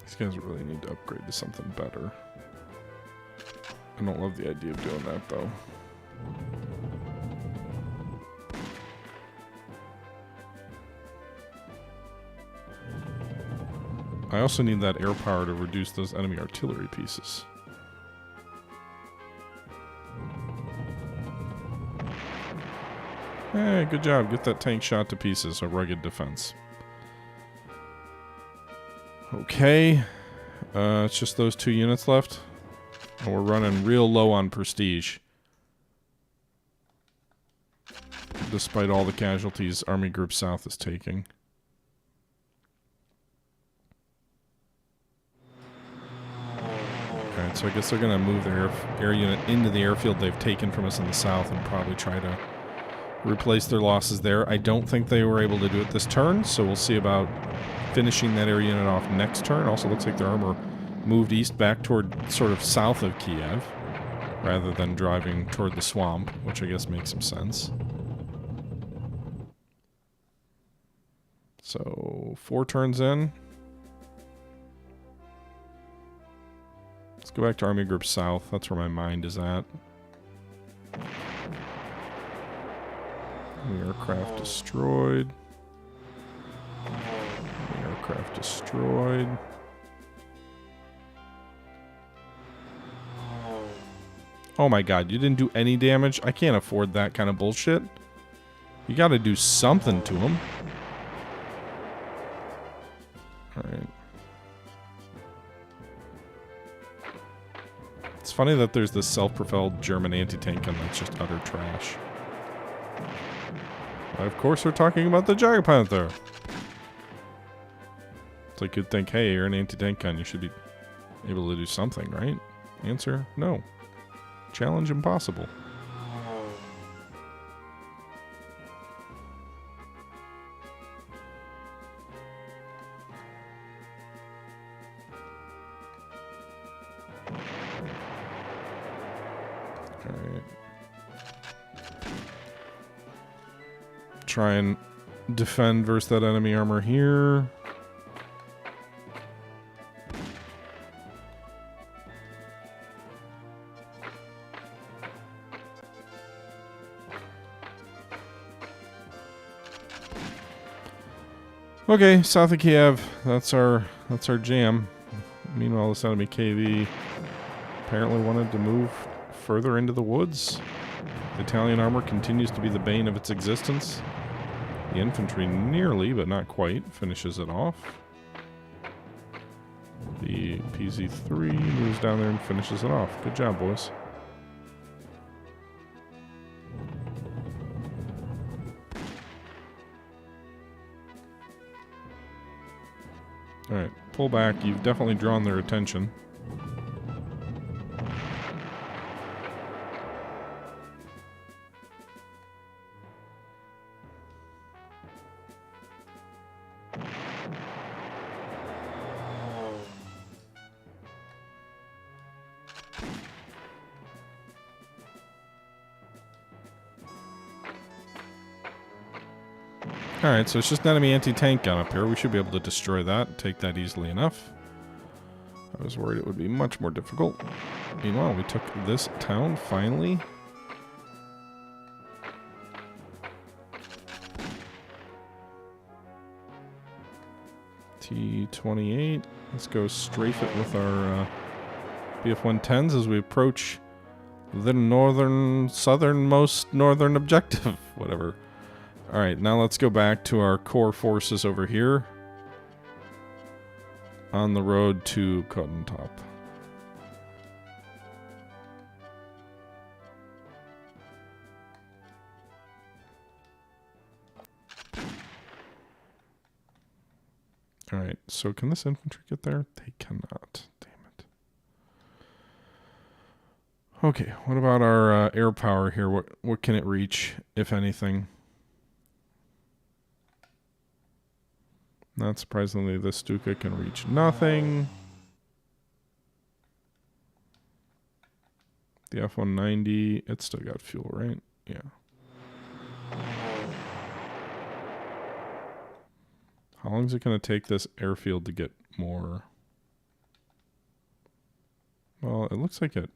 These guys really need to upgrade to something better. I don't love the idea of doing that, though. I also need that air power to reduce those enemy artillery pieces. Hey, good job. Get that tank shot to pieces. A rugged defense. Okay. It's just those 2 units left. And we're running real low on prestige. Despite all the casualties Army Group South is taking. Alright, so I guess they're going to move their air unit into the airfield they've taken from us in the south and probably try to replace their losses there. I don't think they were able to do it this turn, so we'll see about finishing that air unit off next turn. Also looks like their armor moved east back toward sort of south of Kiev rather than driving toward the swamp, which I guess makes some sense. So 4 turns in. Let's go back to Army Group South. That's where my mind is at. The aircraft destroyed. The aircraft destroyed. Oh my god, you didn't do any damage? I can't afford that kind of bullshit. You gotta do something to them. Alright. It's funny that there's this self-propelled German anti-tank gun that's just utter trash. But of course we're talking about the Giant Panther. It's like you'd think, hey, you're an anti-tank gun, you should be able to do something, right? Answer, no. Challenge impossible. Alright. Try and defend versus that enemy armor here. Okay, south of Kiev. That's our jam. Meanwhile, this enemy KV apparently wanted to move further into the woods. The Italian armor continues to be the bane of its existence. The infantry nearly, but not quite, finishes it off. The PZ3 moves down there and finishes it off. Good job, boys. Alright, pull back. You've definitely drawn their attention. Alright, so it's just an enemy anti-tank gun up here. We should be able to destroy that, take that easily enough. I was worried it would be much more difficult. Meanwhile, we took this town, finally. T-28. Let's go strafe it with our BF-110s as we approach the southernmost northern objective. Whatever. Alright, now let's go back to our core forces over here. On the road to Cotton Top. Alright, so can this infantry get there? They cannot. Damn it. Okay, what about our air power here? What can it reach, if anything? Not surprisingly, the Stuka can reach nothing. The F-190, it's still got fuel, right? Yeah. How long is it going to take this airfield to get more? Well, it looks like it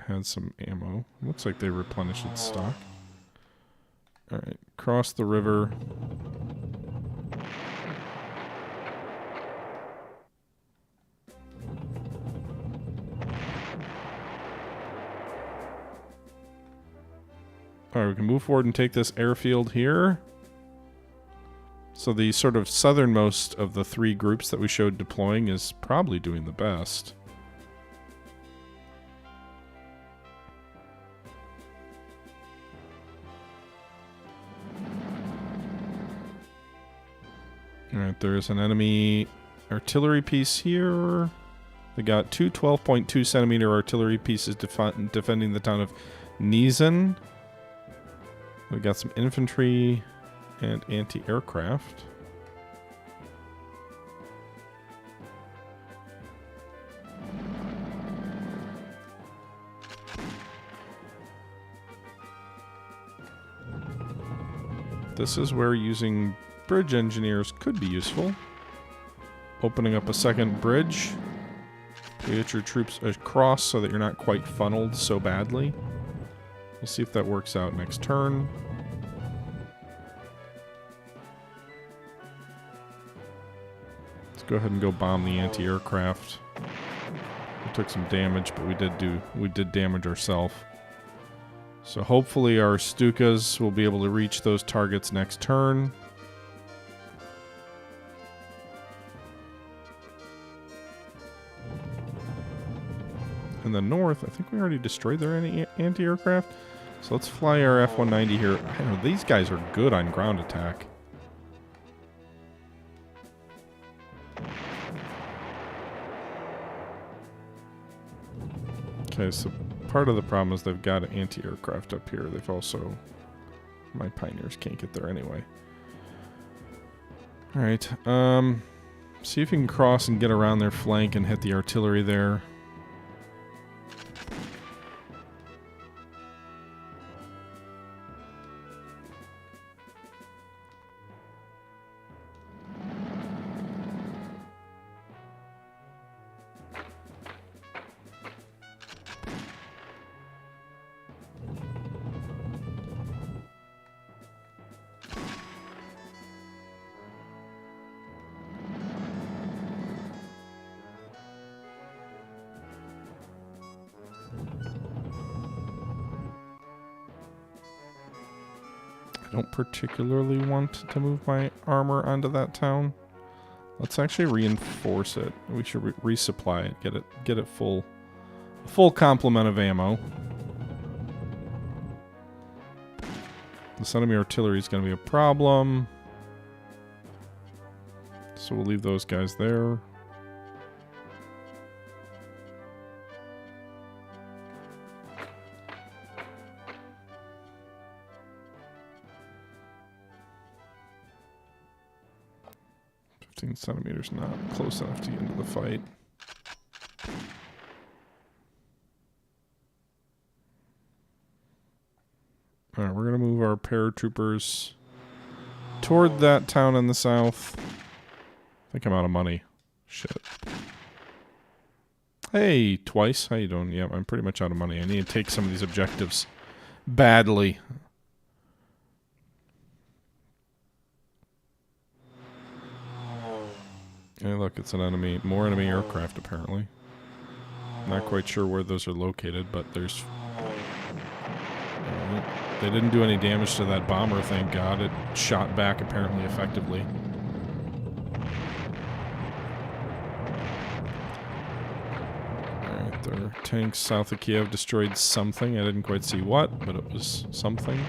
has some ammo. It looks like they replenished its stock. Alright, cross the river. Alright, we can move forward and take this airfield here. So the sort of southernmost of the three groups that we showed deploying is probably doing the best. Alright, there's an enemy artillery piece here. They got two 12.2 centimeter artillery pieces defending the town of Nizen. We got some infantry and anti-aircraft. This is where using bridge engineers could be useful. Opening up a second bridge to get your troops across so that you're not quite funneled so badly. We'll see if that works out next turn. Let's go ahead and go bomb the anti-aircraft. We took some damage, but we did damage ourselves. So hopefully our Stukas will be able to reach those targets next turn. In the north, I think we already destroyed their anti-aircraft. So let's fly our F-190 here. I know these guys are good on ground attack. Okay, so part of the problem is they've got an anti-aircraft up here. They've also... My Pioneers can't get there anyway. Alright, see if you can cross and get around their flank and hit the artillery there. I don't particularly want to move my armor onto that town. Let's actually reinforce it. We should resupply it. Get it full complement of ammo. This enemy artillery is going to be a problem. So we'll leave those guys there. Centimeters not close enough to get into the fight. Alright, we're going to move our paratroopers toward that town in the south. I think I'm out of money. Shit. Hey, twice. How you doing? Yep, I'm pretty much out of money. I need to take some of these objectives badly. Hey, look, it's an enemy. More enemy aircraft, apparently. Not quite sure where those are located, but there's... they didn't do any damage to that bomber, thank God. It shot back, apparently, effectively. Alright, their tanks south of Kiev destroyed something. I didn't quite see what, but it was something.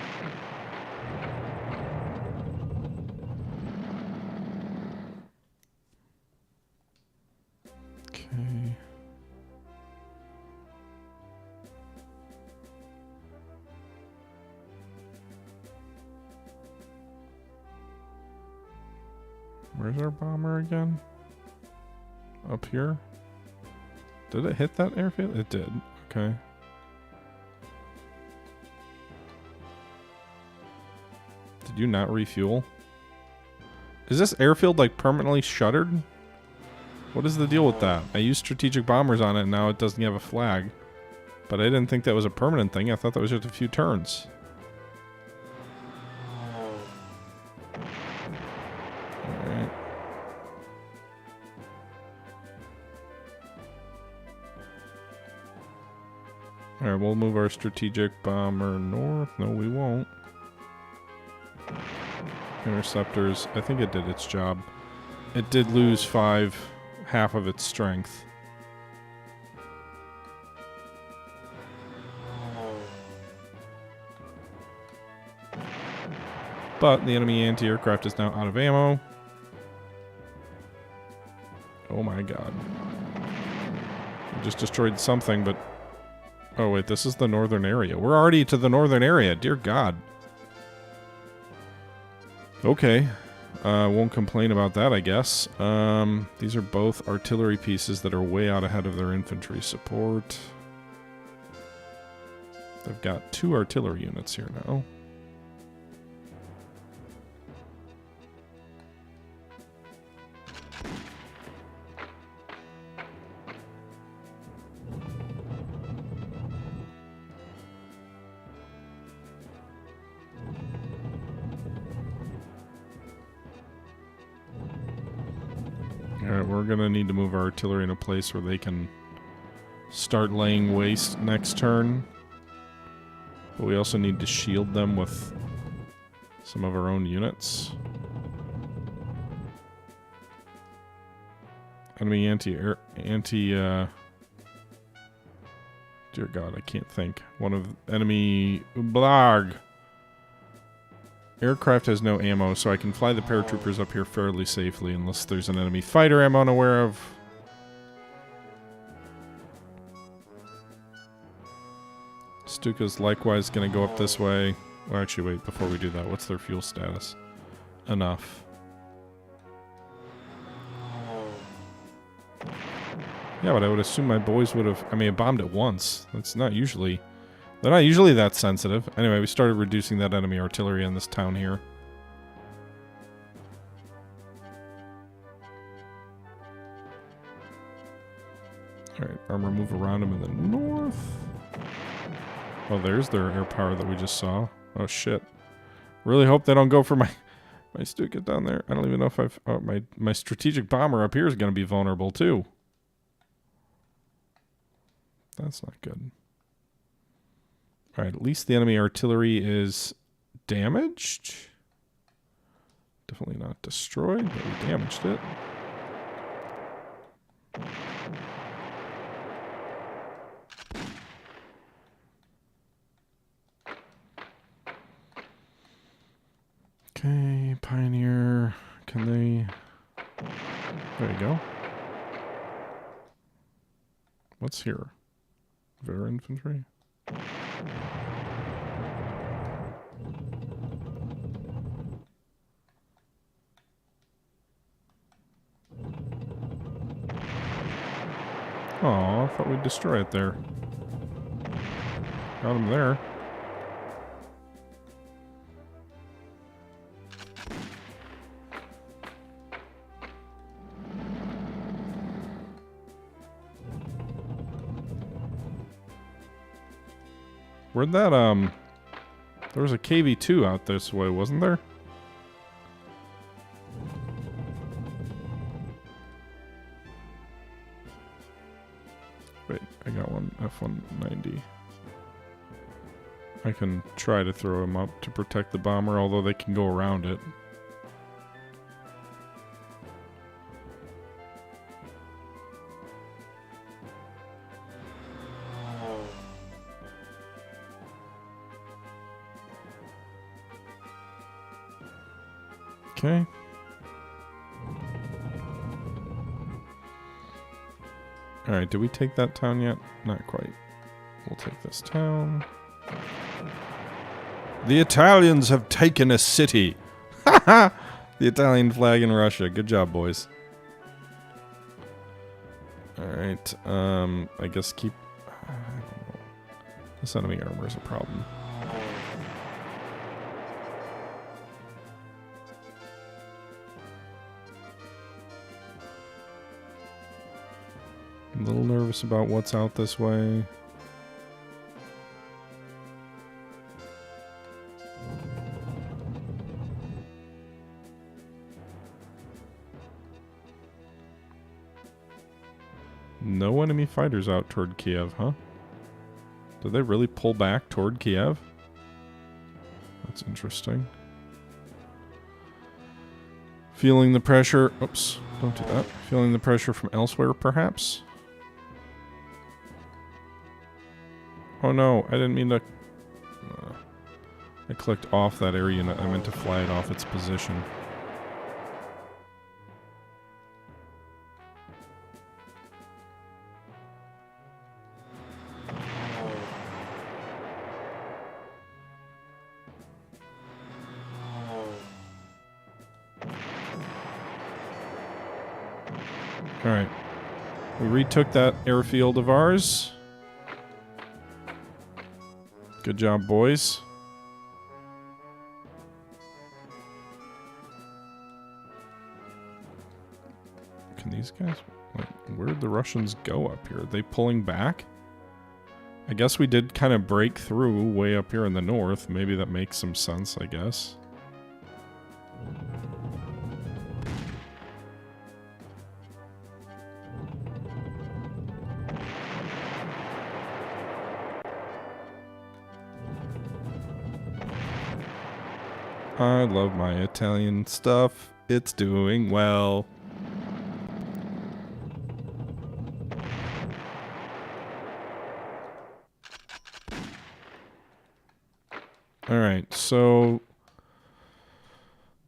Where's our bomber again? Up here? Did it hit that airfield? It did. Okay. Did you not refuel? Is this airfield like permanently shuttered? What is the deal with that? I used strategic bombers on it and now it doesn't have a flag. But I didn't think that was a permanent thing. I thought that was just a few turns. Alright, we'll move our strategic bomber north. No, we won't. Interceptors. I think it did its job. It did lose half of its strength. But the enemy anti-aircraft is now out of ammo. Oh my god. We just destroyed something, but... Oh wait, this is the northern area. We're already to the northern area. Dear God. Okay. Won't complain about that, I guess. These are both artillery pieces that are way out ahead of their infantry support. They've got 2 artillery units here now. Alright, we're gonna need to move our artillery in a place where they can start laying waste next turn. But we also need to shield them with some of our own units. Enemy dear God, I can't think. One of enemy blag. Aircraft has no ammo, so I can fly the paratroopers up here fairly safely unless there's an enemy fighter I'm unaware of. Stuka's likewise going to go up this way. Well, actually, wait, before we do that, what's their fuel status? Enough. Yeah, but I would assume my boys would have... I mean, I bombed it once. That's not usually... They're not usually that sensitive. Anyway, we started reducing that enemy artillery in this town here. Alright, armor move around them in the north. Oh, there's their air power that we just saw. Oh, shit. Really hope they don't go for my Stuka down there. I don't even know if I've... Oh, my strategic bomber up here is going to be vulnerable, too. That's not good. Alright, at least the enemy artillery is damaged. Definitely not destroyed, but we damaged it. Okay, Pioneer. Can they... There you go. What's here? Vera infantry? Oh, I thought we'd destroy it there. Got him there. Where'd that, there was a KV-2 out this way, wasn't there? Wait, I got one F-190. I can try to throw him up to protect the bomber, although they can go around it. Okay. Alright, did we take that town yet? Not quite. We'll take this town. The Italians have taken a city! Haha! The Italian flag in Russia. Good job, boys. Alright, I guess keep... I don't know. This enemy armor is a problem. I'm a little nervous about what's out this way. No enemy fighters out toward Kiev, huh? Did they really pull back toward Kiev? That's interesting. Feeling the pressure... Oops, don't do that. Feeling the pressure from elsewhere, perhaps? Oh no, I didn't mean to... I clicked off that area and I meant to fly it off its position. Alright. We retook that airfield of ours. Good job, boys. Can these guys... Like, where did the Russians go up here? Are they pulling back? I guess we did kind of break through way up here in the north. Maybe that makes some sense, I guess. I love my Italian stuff. It's doing well. Alright, so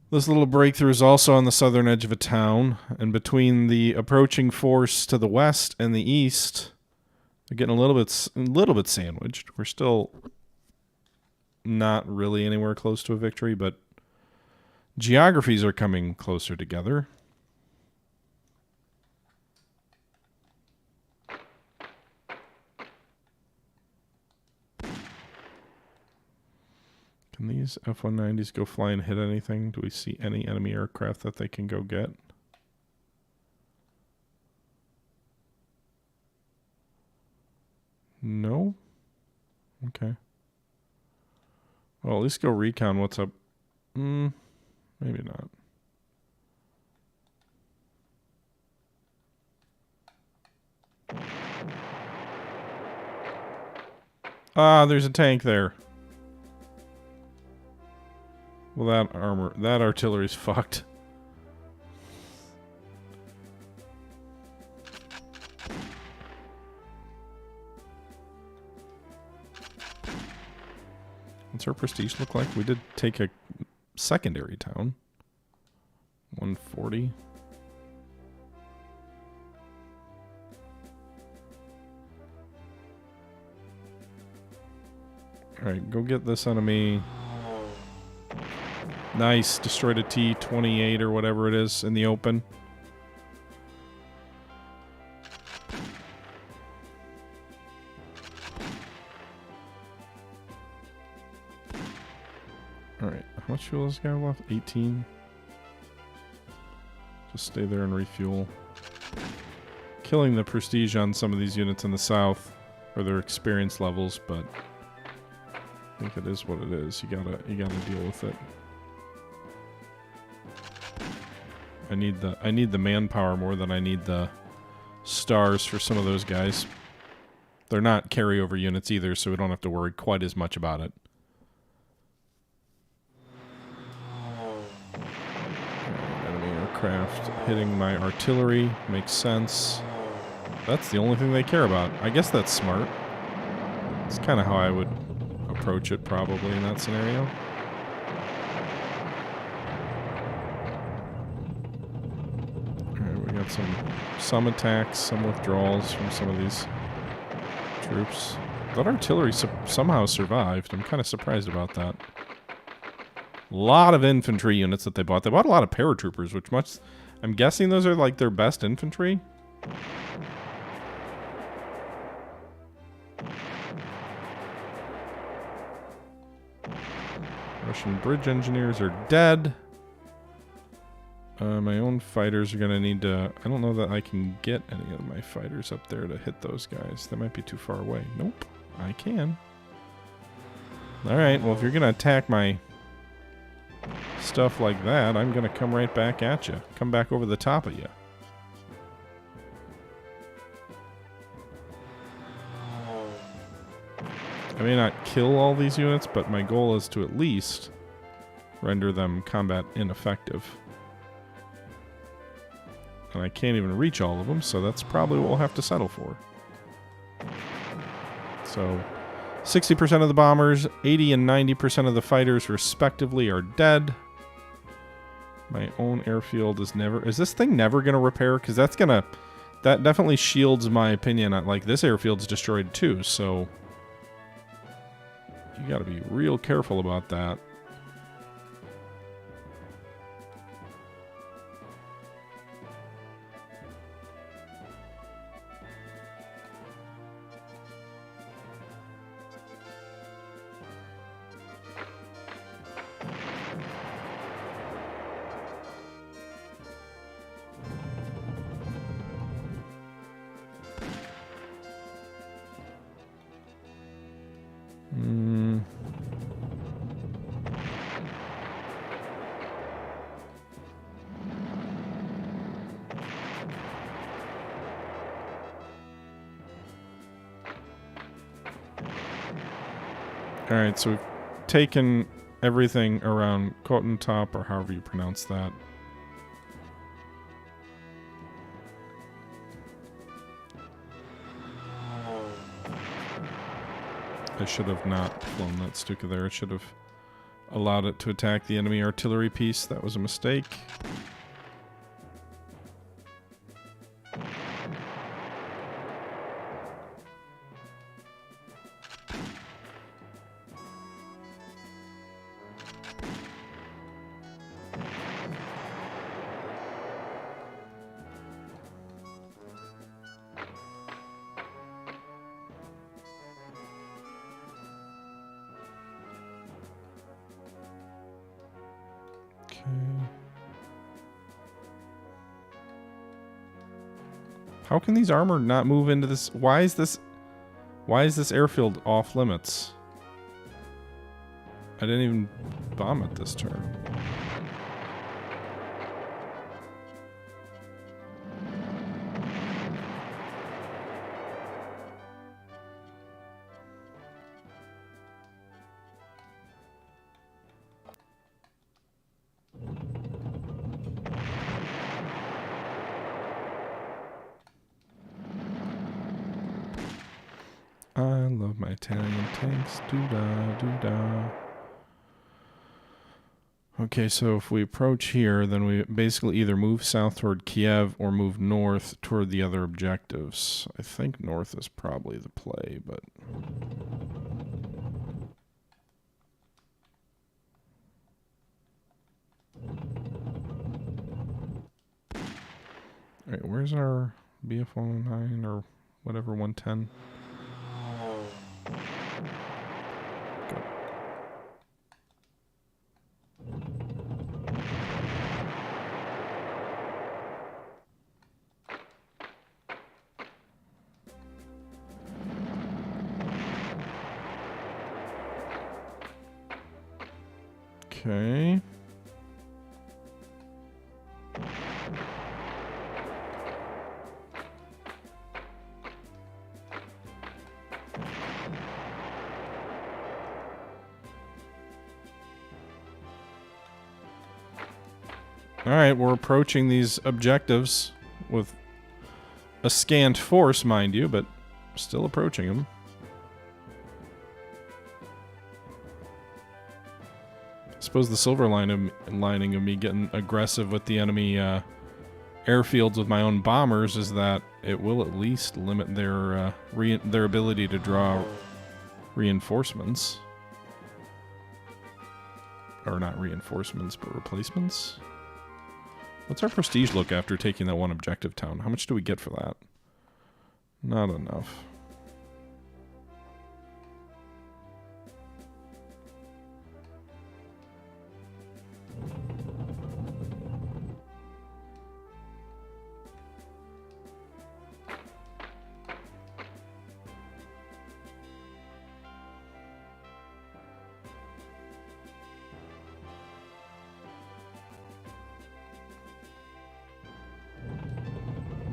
this little breakthrough is also on the southern edge of a town, and between the approaching force to the west and the east, they're getting a little bit sandwiched. We're still not really anywhere close to a victory, but geographies are coming closer together. Can these F-190s go fly and hit anything? Do we see any enemy aircraft that they can go get? No? Okay. Well, at least go recon what's up. Maybe not. Ah, there's a tank there. Well, that artillery's fucked. What's our prestige look like? We did take a secondary town. 140. Alright, go get this enemy. Nice. Destroyed a T-28 or whatever it is in the open. Alright, how much fuel does this guy have left? 18. Just stay there and refuel. Killing the prestige on some of these units in the south, or their experience levels, but I think it is what it is. You gotta deal with it. I need the manpower more than I need the stars for some of those guys. They're not carryover units either, so we don't have to worry quite as much about it. Enemy aircraft hitting my artillery makes sense. That's the only thing they care about. I guess that's smart. It's kind of how I would approach it probably in that scenario. Alright, we got some attacks, some withdrawals from some of these troops. That artillery somehow survived. I'm kind of surprised about that. A lot of infantry units that they bought. They bought a lot of paratroopers, which I'm guessing those are like their best infantry. Russian bridge engineers are dead. My own fighters are going to need to... I don't know that I can get any of my fighters up there to hit those guys. They might be too far away. Nope, I can. Alright, well if you're going to attack my stuff like that, I'm going to come right back at you. Come back over the top of you. I may not kill all these units, but my goal is to at least render them combat ineffective. And I can't even reach all of them, so that's probably what we'll have to settle for. So, 60% of the bombers, 80 and 90% of the fighters respectively are dead. My own airfield is never... Is this thing never going to repair? Because that's going to... That definitely shields my opinion. Like, this airfield's destroyed too, so... You got to be real careful about that. Alright, so we've taken everything around Cotton Top, or however you pronounce that. I should have not flown that Stuka there. I should have allowed it to attack the enemy artillery piece. That was a mistake. How can these armor not move into this? Why is this airfield off limits? I didn't even bomb it this turn. I love my Italian tanks. Doo-da, doo-da. Okay, so if we approach here, then we basically either move south toward Kiev or move north toward the other objectives. I think north is probably the play, but... Alright, where's our BF-109 or whatever, 110? Go. Okay. Alright, we're approaching these objectives with a scant force, mind you, but still approaching them. I suppose the silver lining of me getting aggressive with the enemy airfields with my own bombers is that it will at least limit their ability to draw reinforcements. Or not reinforcements, but replacements. What's our prestige look after taking that one objective town? How much do we get for that? Not enough.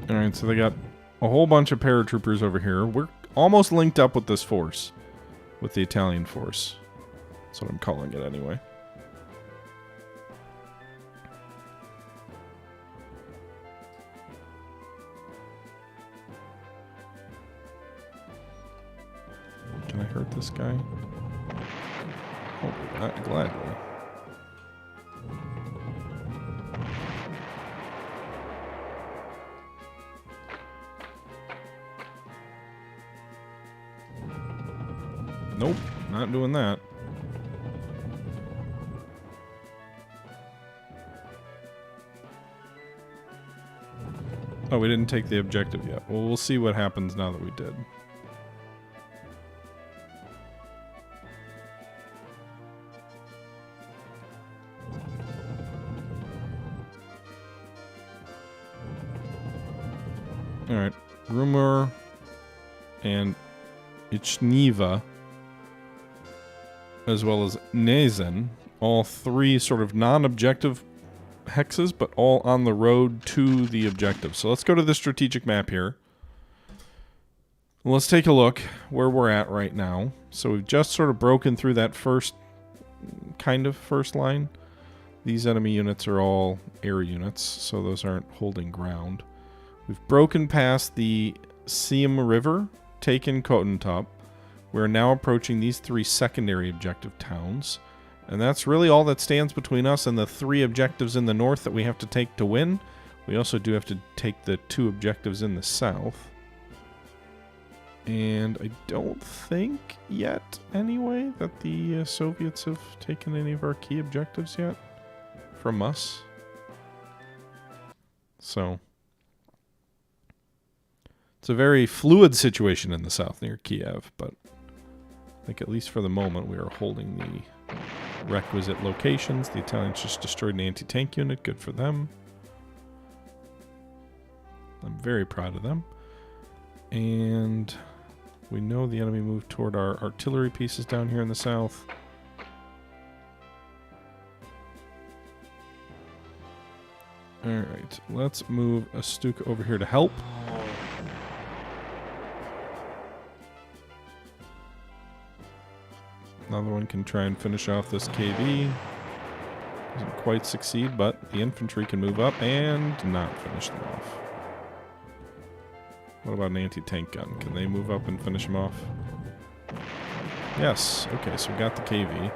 Alright, so they got a whole bunch of paratroopers over here. We're almost linked up with this force. With the Italian force. That's what I'm calling it anyway. Can I hurt this guy? Oh, gladly. Nope, not doing that. Oh, we didn't take the objective yet. Well, we'll see what happens now that we did. Alright, Rumor and Ichniva, as well as Nezen, all three sort of non-objective hexes, but all on the road to the objective. So let's go to the strategic map here. Let's take a look where we're at right now. So we've just sort of broken through that first line. These enemy units are all air units, so those aren't holding ground. We've broken past the Siem River, taken Kotentop. We're now approaching these three secondary objective towns. And that's really all that stands between us and the three objectives in the north that we have to take to win. We also do have to take the two objectives in the south. And I don't think yet, anyway, that the Soviets have taken any of our key objectives yet from us. So it's a very fluid situation in the south near Kiev, but I think at least for the moment we are holding the requisite locations. The Italians just destroyed an anti-tank unit. Good for them. I'm very proud of them. And we know the enemy moved toward our artillery pieces down here in the south. Alright, let's move a Stuka over here to help. Another one can try and finish off this KV. Doesn't quite succeed, but the infantry can move up and not finish them off. What about an anti-tank gun? Can they move up and finish them off? Yes. Okay, so we got the KV.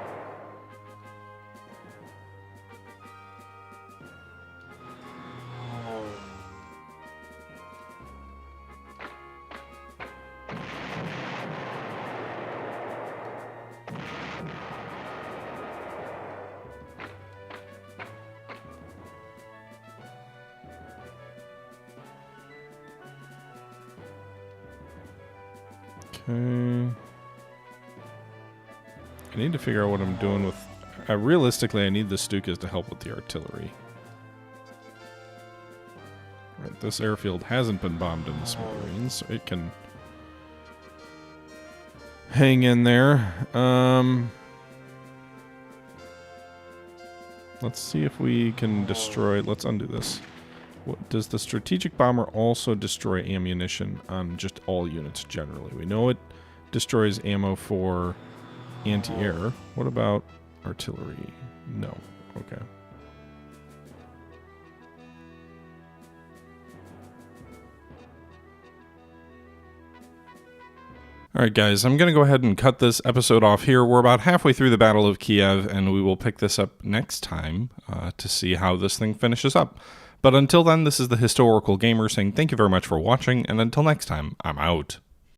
Okay. I need to figure out what I'm doing with... realistically, I need the Stukas to help with the artillery. Right, this airfield hasn't been bombed in the smithereens, so it can hang in there. Let's see if we can destroy... Let's undo this. Does the strategic bomber also destroy ammunition on just all units generally? We know it destroys ammo for anti-air. What about artillery? No. Okay. Alright guys, I'm going to go ahead and cut this episode off here. We're about halfway through the Battle of Kiev, and we will pick this up next time to see how this thing finishes up. But until then, this is the Historical Gamer saying thank you very much for watching, and until next time, I'm out.